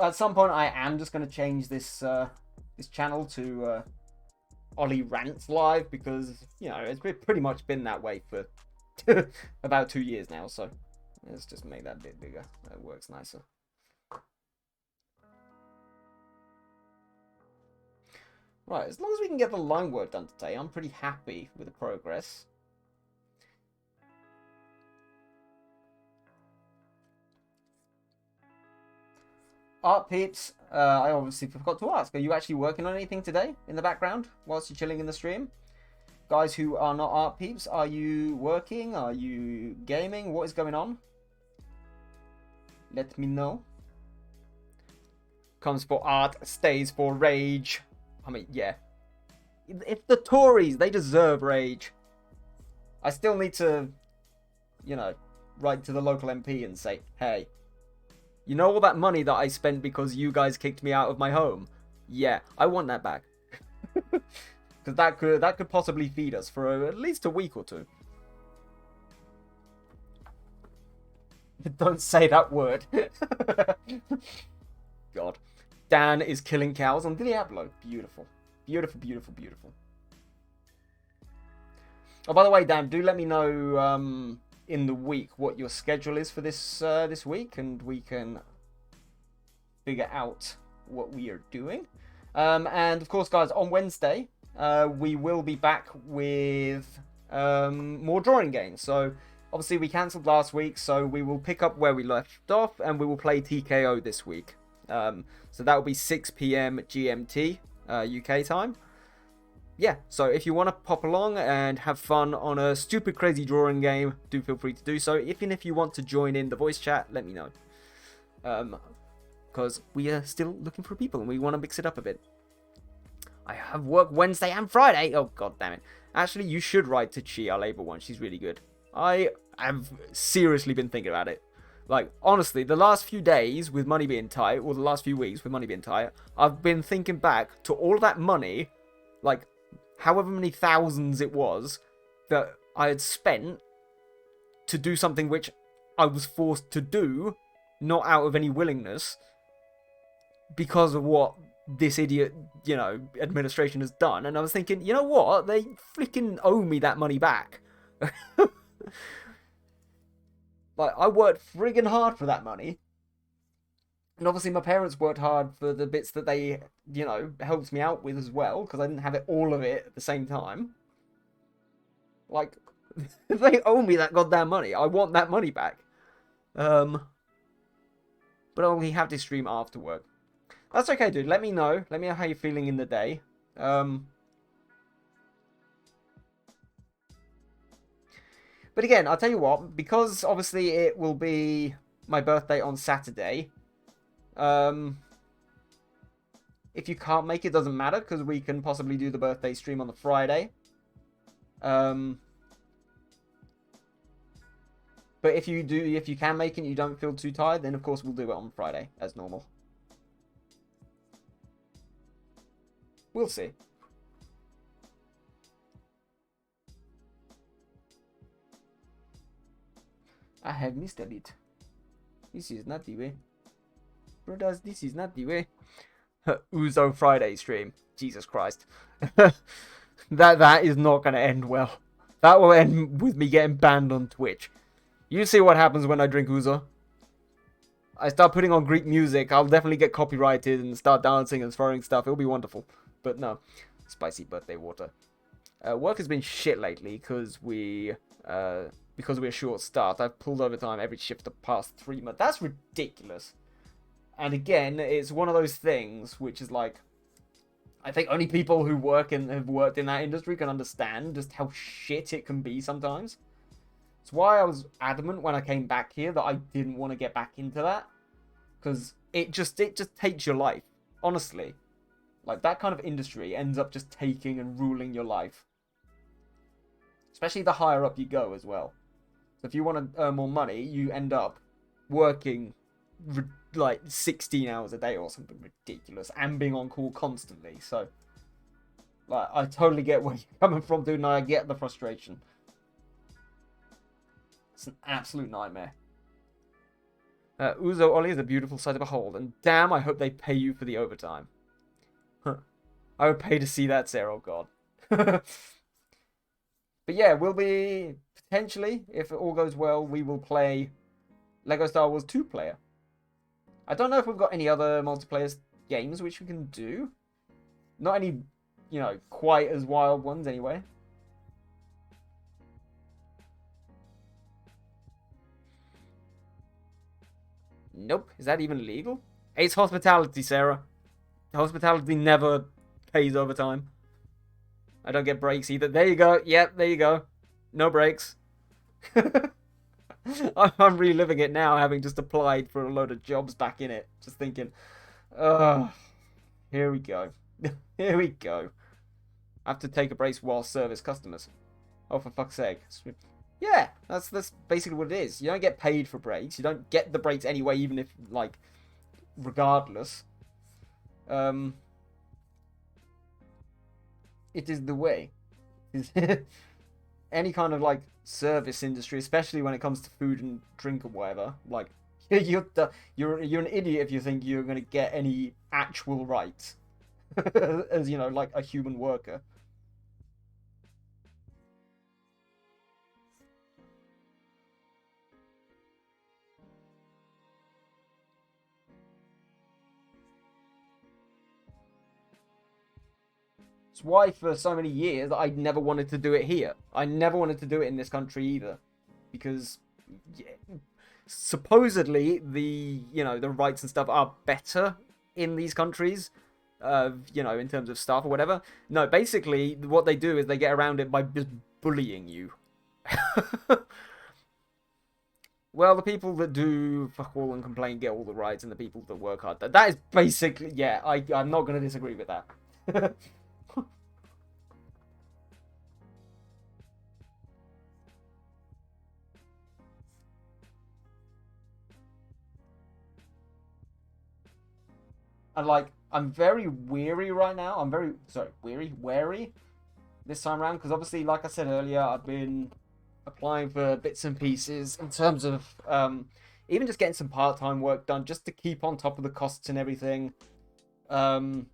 At some point, I am just going to change this this channel to Ollie Rants Live, because it's pretty much been that way for about 2 years now. So let's just make that a bit bigger. That works nicer. Right, as long as we can get the line work done today, I'm pretty happy with the progress. Art peeps, I obviously forgot to ask, are you actually working on anything today in the background whilst you're chilling in the stream? Guys who are not art peeps, are you working? Are you gaming? What is going on? Let me know. Comes for art, stays for rage. I mean, yeah. It's the Tories. They deserve rage. I still need to, write to the local MP and say, hey, you know all that money that I spent because you guys kicked me out of my home? Yeah, I want that back. because that could possibly feed us for at least a week or two. Don't say that word. God. Dan is killing cows on Diablo. Beautiful. Beautiful, beautiful, beautiful. Oh, by the way, Dan, do let me know in the week what your schedule is for this week, and we can figure out what we are doing. And of course, guys, on Wednesday, we will be back with more drawing games. So obviously we cancelled last week, so we will pick up where we left off, and we will play TKO this week. So that will be 6 p.m. GMT, UK time. Yeah, so if you want to pop along and have fun on a stupid, crazy drawing game, do feel free to do so. Even if you want to join in the voice chat, let me know. Because we are still looking for people, and we want to mix it up a bit. I have work Wednesday and Friday. Oh, god damn it. Actually, you should write to Chi, our Labour one. She's really good. I have seriously been thinking about it. Like, honestly, the last few days with money being tight, or the last few weeks with money being tight, I've been thinking back to all that money, like, however many thousands it was, that I had spent to do something which I was forced to do, not out of any willingness, because of what this idiot, administration has done. And I was thinking, you know what? They freaking owe me that money back. Like, I worked friggin' hard for that money. And obviously my parents worked hard for the bits that they, helped me out with as well, because I didn't have all of it at the same time. Like, they owe me that goddamn money. I want that money back. But I only have this stream after work. That's okay, dude. Let me know. Let me know how you're feeling in the day. But again, I'll tell you what, because obviously it will be my birthday on Saturday. If you can't make it, doesn't matter, because we can possibly do the birthday stream on the Friday. But if you can make it and you don't feel too tired, then of course we'll do it on Friday, as normal. We'll see. I have missed a bit. This is not the way. Brothers, this is not the way. Uzo Friday stream. Jesus Christ. That is not going to end well. That will end with me getting banned on Twitch. You see what happens when I drink Uzo. I start putting on Greek music, I'll definitely get copyrighted and start dancing and throwing stuff. It'll be wonderful. But no. Spicy birthday water. Work has been shit lately because we're short staffed. I've pulled overtime every shift the past 3 months. That's ridiculous. And again, it's one of those things which is like, I think only people who have worked in that industry can understand just how shit it can be sometimes. It's why I was adamant when I came back here that I didn't want to get back into that, because it just takes your life. Honestly, like, that kind of industry ends up just taking and ruling your life. Especially the higher up you go as well. So if you want to earn more money, you end up working like 16 hours a day or something ridiculous, and being on call constantly. So, like, I totally get where you're coming from, dude, and I get the frustration. It's an absolute nightmare. Uzo Oli is a beautiful sight to behold, and damn, I hope they pay you for the overtime. I would pay to see that, Sarah, oh god. But yeah, we'll be, potentially, if it all goes well, we will play Lego Star Wars 2-player. I don't know if we've got any other multiplayer games which we can do. Not any, quite as wild ones anyway. Nope. Is that even legal? It's hospitality, Sarah. Hospitality never pays overtime. I don't get breaks either. There you go. Yep, there you go. No breaks. I'm reliving it now, having just applied for a load of jobs back in it. Just thinking, here we go. Here we go. I have to take a break while service customers. Oh, for fuck's sake. Yeah, that's basically what it is. You don't get paid for breaks. You don't get the breaks anyway, even if, like, regardless. It is the way. Any kind of like service industry, especially when it comes to food and drink or whatever, like you're an idiot if you think you're gonna get any actual rights as, you know, like a human worker. It's why for so many years I never wanted to do it here. I never wanted to do it in this country either, because supposedly the rights and stuff are better in these countries, in terms of stuff or whatever. No, basically what they do is they get around it by just bullying you. Well, the people that do fuck all and complain get all the rights, and the people that work hard. That is basically, yeah, I'm not going to disagree with that. And like, I'm very weary right now. I'm very, wary this time around, because obviously, like I said earlier, I've been applying for bits and pieces in terms of even just getting some part-time work done, just to keep on top of the costs and everything, and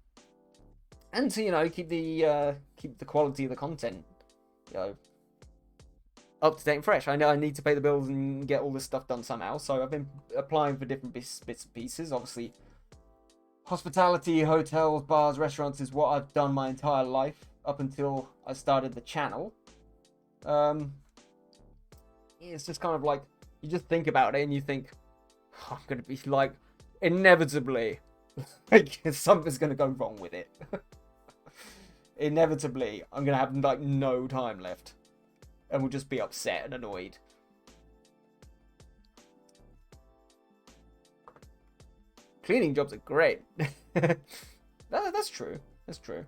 to keep the quality of the content up to date and fresh. I know I need to pay the bills and get all this stuff done somehow, so I've been applying for different bits and pieces. Obviously, hospitality, hotels, bars, restaurants is what I've done my entire life up until I started the channel. It's just kind of like, you just think about it and you think, oh, I'm going to be like, inevitably, like, something's going to go wrong with it. Inevitably, I'm going to have like no time left and will just be upset and annoyed. Cleaning jobs are great. That's true. That's true.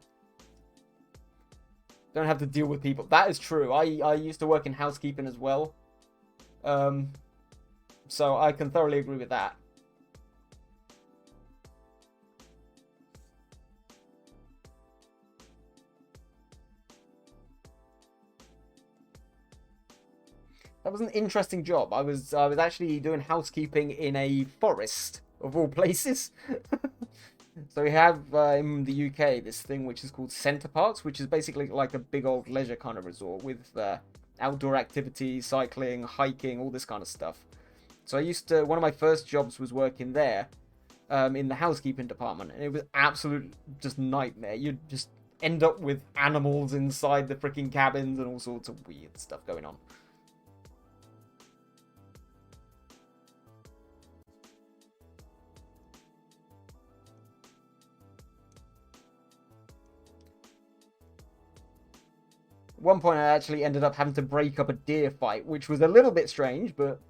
Don't have to deal with people. That is true. I used to work in housekeeping as well. So I can thoroughly agree with that. That was an interesting job. I was actually doing housekeeping in a forest, of all places. So we have in the UK this thing which is called Centre Parks, which is basically like a big old leisure kind of resort with outdoor activities, cycling, hiking, all this kind of stuff. So one of my first jobs was working there in the housekeeping department, and it was absolute just nightmare. You'd just end up with animals inside the freaking cabins and all sorts of weird stuff going on. At one point, I actually ended up having to break up a deer fight, which was a little bit strange, but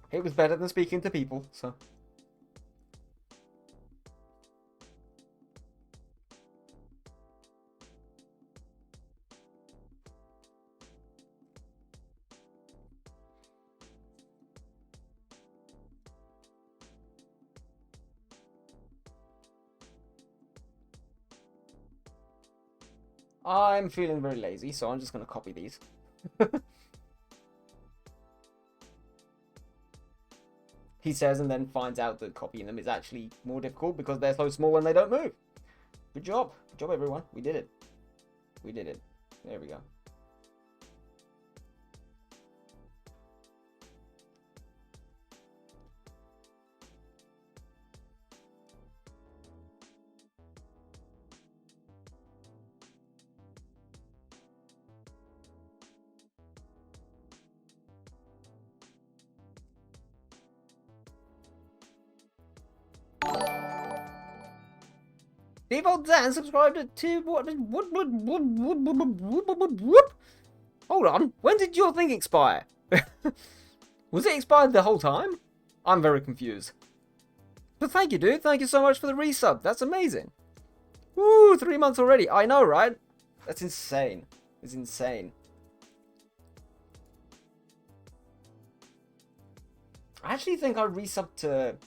it was better than speaking to people, so. I'm feeling very lazy, so I'm just going to copy these. He says, and then finds out that copying them is actually more difficult because they're so small and they don't move. Good job. Good job, everyone. We did it. We did it. There we go. Default Dan subscribed to what? Hold on. When did your thing expire? Was it expired the whole time? I'm very confused. But thank you, dude. Thank you so much for the resub. That's amazing. Woo, 3 months already. I know, right? That's insane. It's insane. I actually think I resubbed to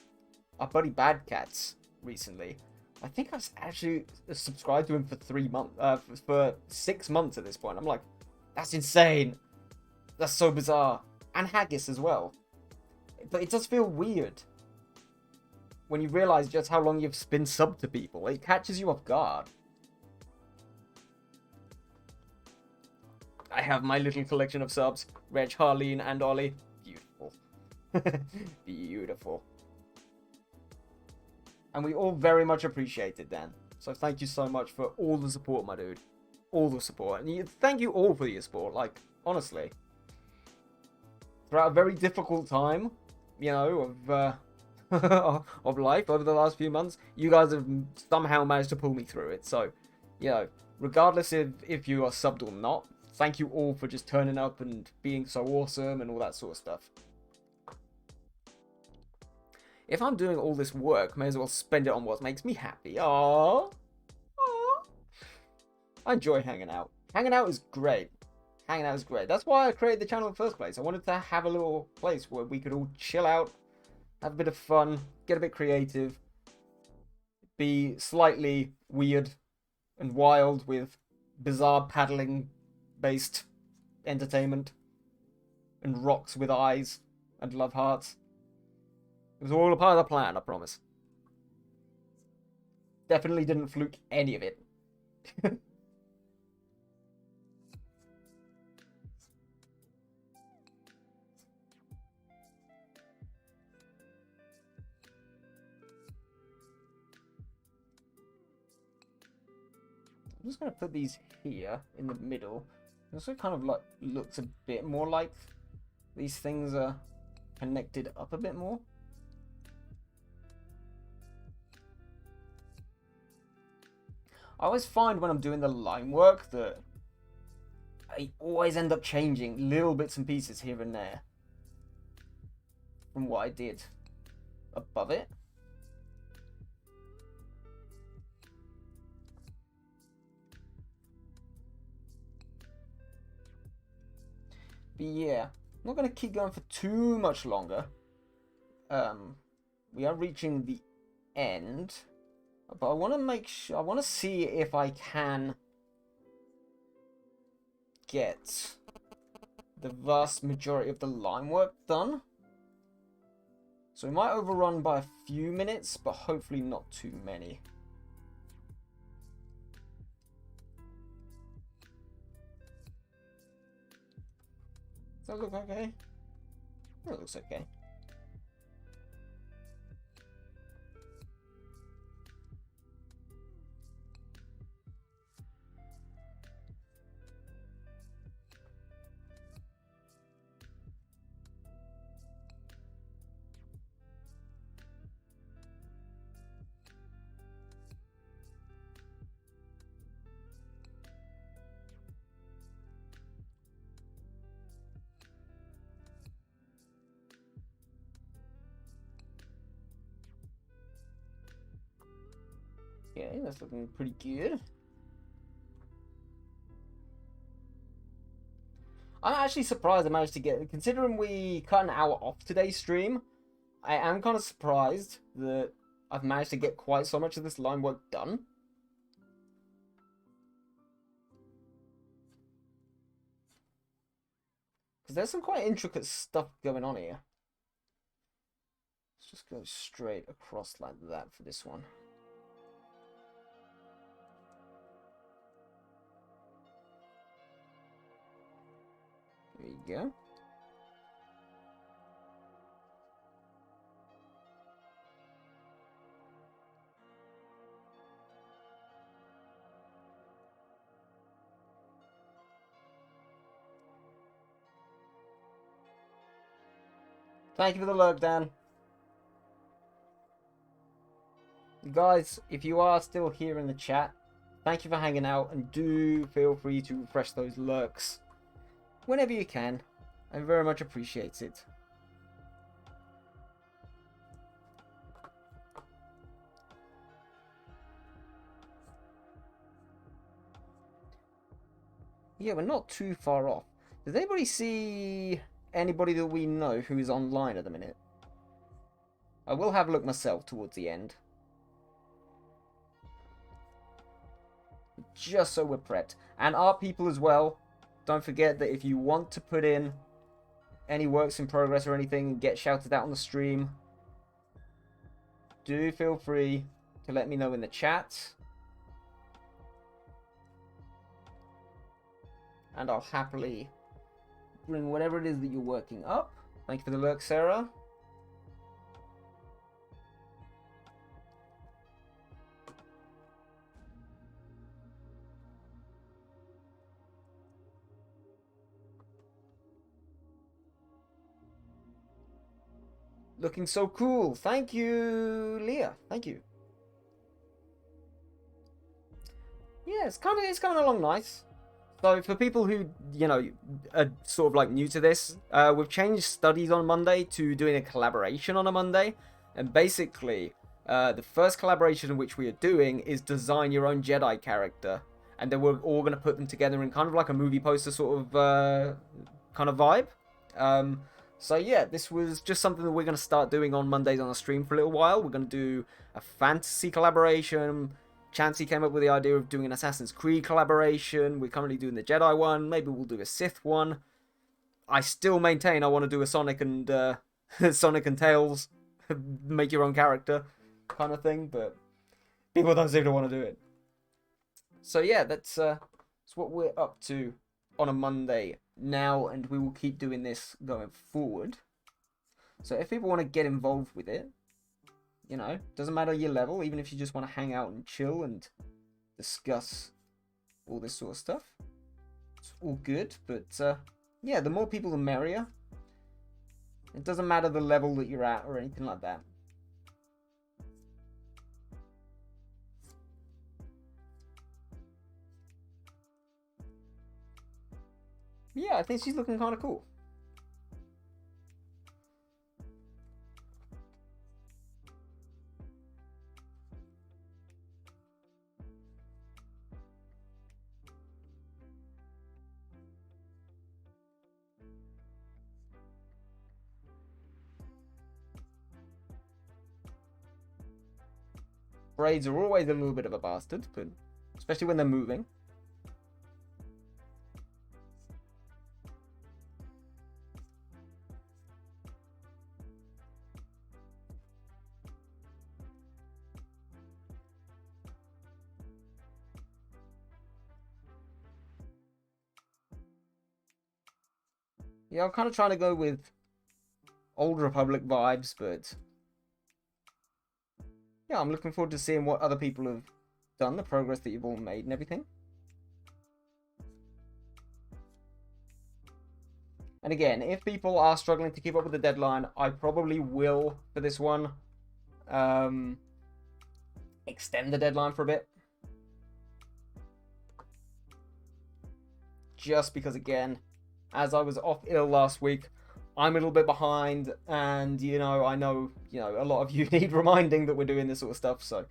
our buddy Bad Cats recently. I think I actually subscribed to him for 3 months, for 6 months at this point. I'm like, that's insane. That's so bizarre. And Haggis as well. But it does feel weird when you realise just how long you've been subbed to people. It catches you off guard. I have my little collection of subs. Reg, Harleen, and Ollie. Beautiful. Beautiful. And we all very much appreciate it, Dan. So thank you so much for all the support, my dude. All the support. And thank you all for your support. Like, honestly. Throughout a very difficult time, you know, of life over the last few months, you guys have somehow managed to pull me through it. So, you know, regardless if you are subbed or not, thank you all for just turning up and being so awesome and all that sort of stuff. If I'm doing all this work, may as well spend it on what makes me happy. Aww. Aww. I enjoy hanging out. Hanging out is great. Hanging out is great. That's why I created the channel in the first place. I wanted to have a little place where we could all chill out, have a bit of fun, get a bit creative, be slightly weird and wild with bizarre paddling-based entertainment, and rocks with eyes and love hearts. It was all a part of the plan, I promise. Definitely didn't fluke any of it. I'm just going to put these here in the middle. Also kind of like looks a bit more like these things are connected up a bit more. I always find when I'm doing the line work that I always end up changing little bits and pieces here and there from what I did above it. But yeah, I'm not going to keep going for too much longer. We are reaching the end. But I want to make sure, I want to see if I can get the vast majority of the line work done. So we might overrun by a few minutes, but hopefully not too many. Does that look okay? That looks okay. Okay, that's looking pretty good. I'm actually surprised I managed to get, considering we cut an hour off today's stream, I am kind of surprised that I've managed to get quite so much of this line work done. Because there's some quite intricate stuff going on here. Let's just go straight across like that for this one. There you go. Thank you for the lurk, Dan. Guys, if you are still here in the chat, thank you for hanging out, and do feel free to refresh those lurks whenever you can. I very much appreciate it. Yeah, we're not too far off. Does anybody see anybody that we know who is online at the minute? I will have a look myself towards the end. just so we're prepped. And art people as well, don't forget that if you want to put in any works in progress or anything and get shouted out on the stream, do feel free to let me know in the chat. And I'll happily bring whatever it is that you're working up. Thank you for the lurk, Sarah. Looking so cool. Thank you, Leah. Thank you. Yeah, it's coming along nice. So for people who, you know, are sort of like new to this, we've changed studies on Monday to doing a collaboration on a Monday. And basically, the first collaboration in which we are doing is design your own Jedi character. And then we're all going to put them together in kind of like a movie poster sort of kind of vibe. So yeah, this was just something that we're going to start doing on Mondays on the stream for a little while. We're going to do a fantasy collaboration. Chansey came up with the idea of doing an Assassin's Creed collaboration. We're currently doing the Jedi one. Maybe we'll do a Sith one. I still maintain I want to do a Sonic and Sonic and Tails make your own character kind of thing, but people don't seem to want to do it. So yeah, that's what we're up to on a Monday now, and we will keep doing this going forward. So if people want to get involved with it, you know, doesn't matter your level, even if you just want to hang out and chill and discuss all this sort of stuff, it's all good. But yeah, the more people the merrier. It doesn't matter the level that you're at or anything like that. Yeah, I think she's looking kind of cool. Braids are always a little bit of a bastard, but especially when they're moving. Yeah, I'm kind of trying to go with Old Republic vibes, but yeah, I'm looking forward to seeing what other people have done, the progress that you've all made and everything. And again, if people are struggling to keep up with the deadline, I probably will, for this one, extend the deadline for a bit. Just because, again, as I was off ill last week, I'm a little bit behind, and, you know, I know, you know, a lot of you need reminding that we're doing this sort of stuff, so.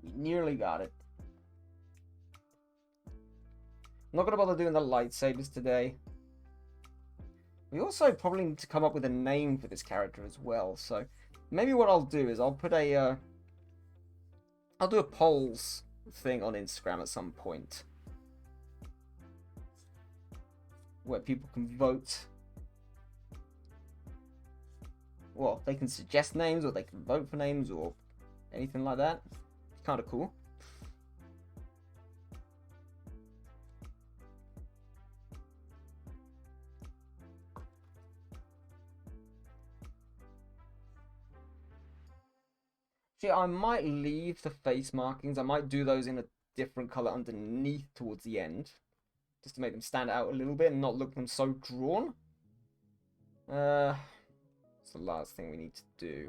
We nearly got it. I'm not going to bother doing the lightsabers today. We also probably need to come up with a name for this character as well, so maybe what I'll do is I'll put a I'll do a polls thing on Instagram at some point where people can vote. Well, they can suggest names, or they can vote for names, or anything like that. It's kind of cool. See, I might leave the face markings. I might do those in a different color underneath towards the end, just to make them stand out a little bit and not look them so drawn. It's the last thing we need to do.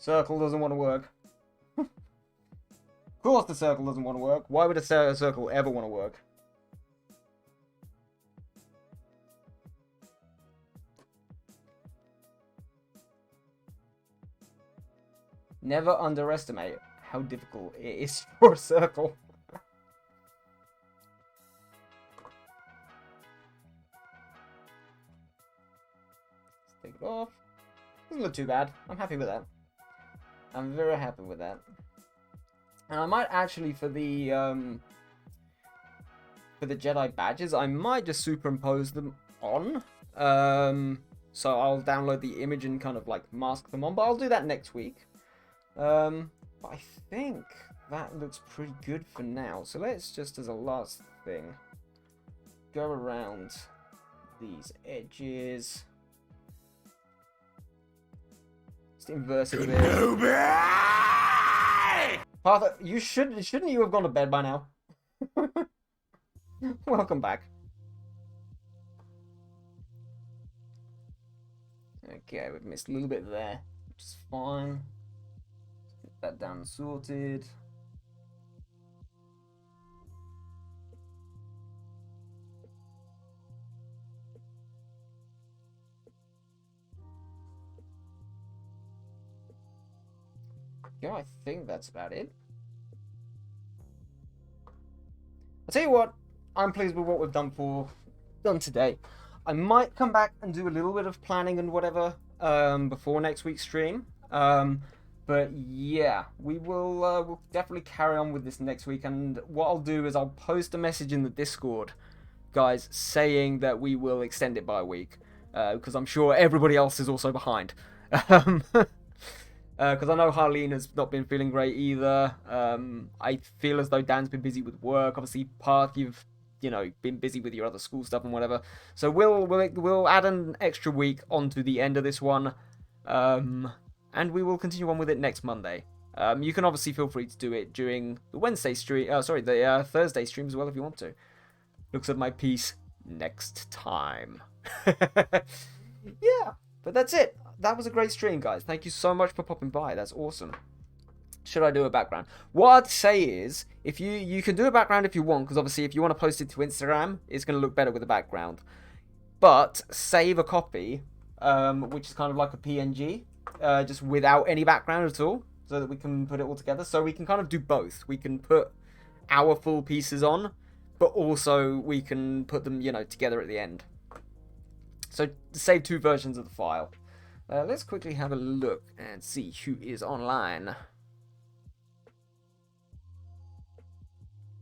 Circle doesn't want to work. Of course the circle doesn't want to work. Why would a circle ever want to work? Never underestimate how difficult it is for a circle. Let's take it off. Doesn't look too bad. I'm happy with that. I'm very happy with that. And I might actually, for the Jedi badges, I might just superimpose them on. So I'll download the image and kind of like mask them on, but I'll do that next week. But I think that looks pretty good for now. So let's just, as a last thing, go around these edges. Inverse it a bit. Arthur, shouldn't you have gone to bed by now? Welcome back. Okay, we've missed a little bit there, which is fine. Get that down and sorted. Yeah, I think that's about it. I'll tell you what, I'm pleased with what we've done today. I might come back and do a little bit of planning and whatever before next week's stream. But yeah, we'll definitely carry on with this next week. And what I'll do is I'll post a message in the Discord, guys, saying that we will extend it by a week, because I'm sure everybody else is also behind. Because I know Harleen has not been feeling great either. I feel as though Dan's been busy with work. Obviously, Parth, you've been busy with your other school stuff and whatever. So we'll add an extra week onto the end of this one, and we will continue on with it next Monday. You can obviously feel free to do it during the Wednesday stream. The Thursday stream as well if you want to. Looks at my piece next time. Yeah, but that's it. That was a great stream, guys. Thank you so much for popping by. That's awesome. Should I do a background? What I'd say is, if you can do a background if you want, because obviously if you want to post it to Instagram, it's going to look better with a background. But save a copy, which is kind of like a PNG, just without any background at all, so that we can put it all together. So we can kind of do both. We can put our full pieces on, but also we can put them, together at the end. So save two versions of the file. Let's quickly have a look and see who is online.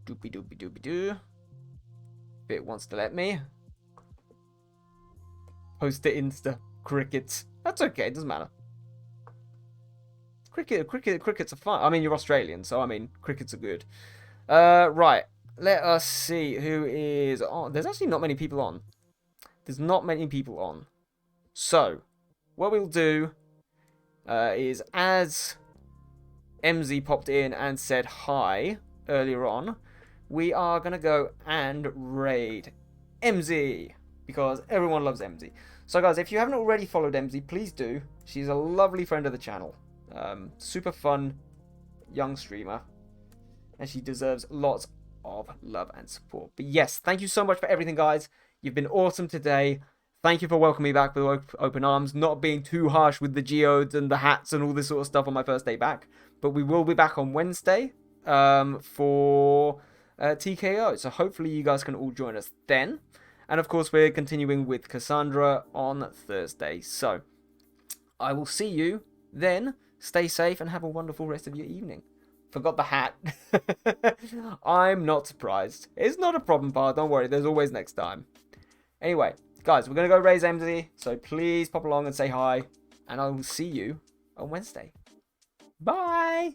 Doopy doopy doopy doo. If it wants to let me. Post to Insta. Crickets. That's okay, it doesn't matter. Crickets are fun. I mean, you're Australian, so I mean, crickets are good. Right. Let us see who is on. There's actually not many people on. There's not many people on. So, what we'll do is, as MZ popped in and said hi earlier on, we are going to go and raid MZ, because everyone loves MZ. So guys, if you haven't already followed MZ, please do. She's a lovely friend of the channel. Super fun young streamer, and she deserves lots of love and support. But yes, thank you so much for everything, guys. You've been awesome today. Thank you for welcoming me back with open arms, not being too harsh with the geodes and the hats and all this sort of stuff on my first day back. But we will be back on Wednesday for TKO. So hopefully you guys can all join us then. And of course, we're continuing with Cassandra on Thursday. So I will see you then. Stay safe and have a wonderful rest of your evening. Forgot the hat. I'm not surprised. It's not a problem, Pa. Don't worry. There's always next time. Anyway, guys, we're going to go raise MZ. So please pop along and say hi. And I will see you on Wednesday. Bye.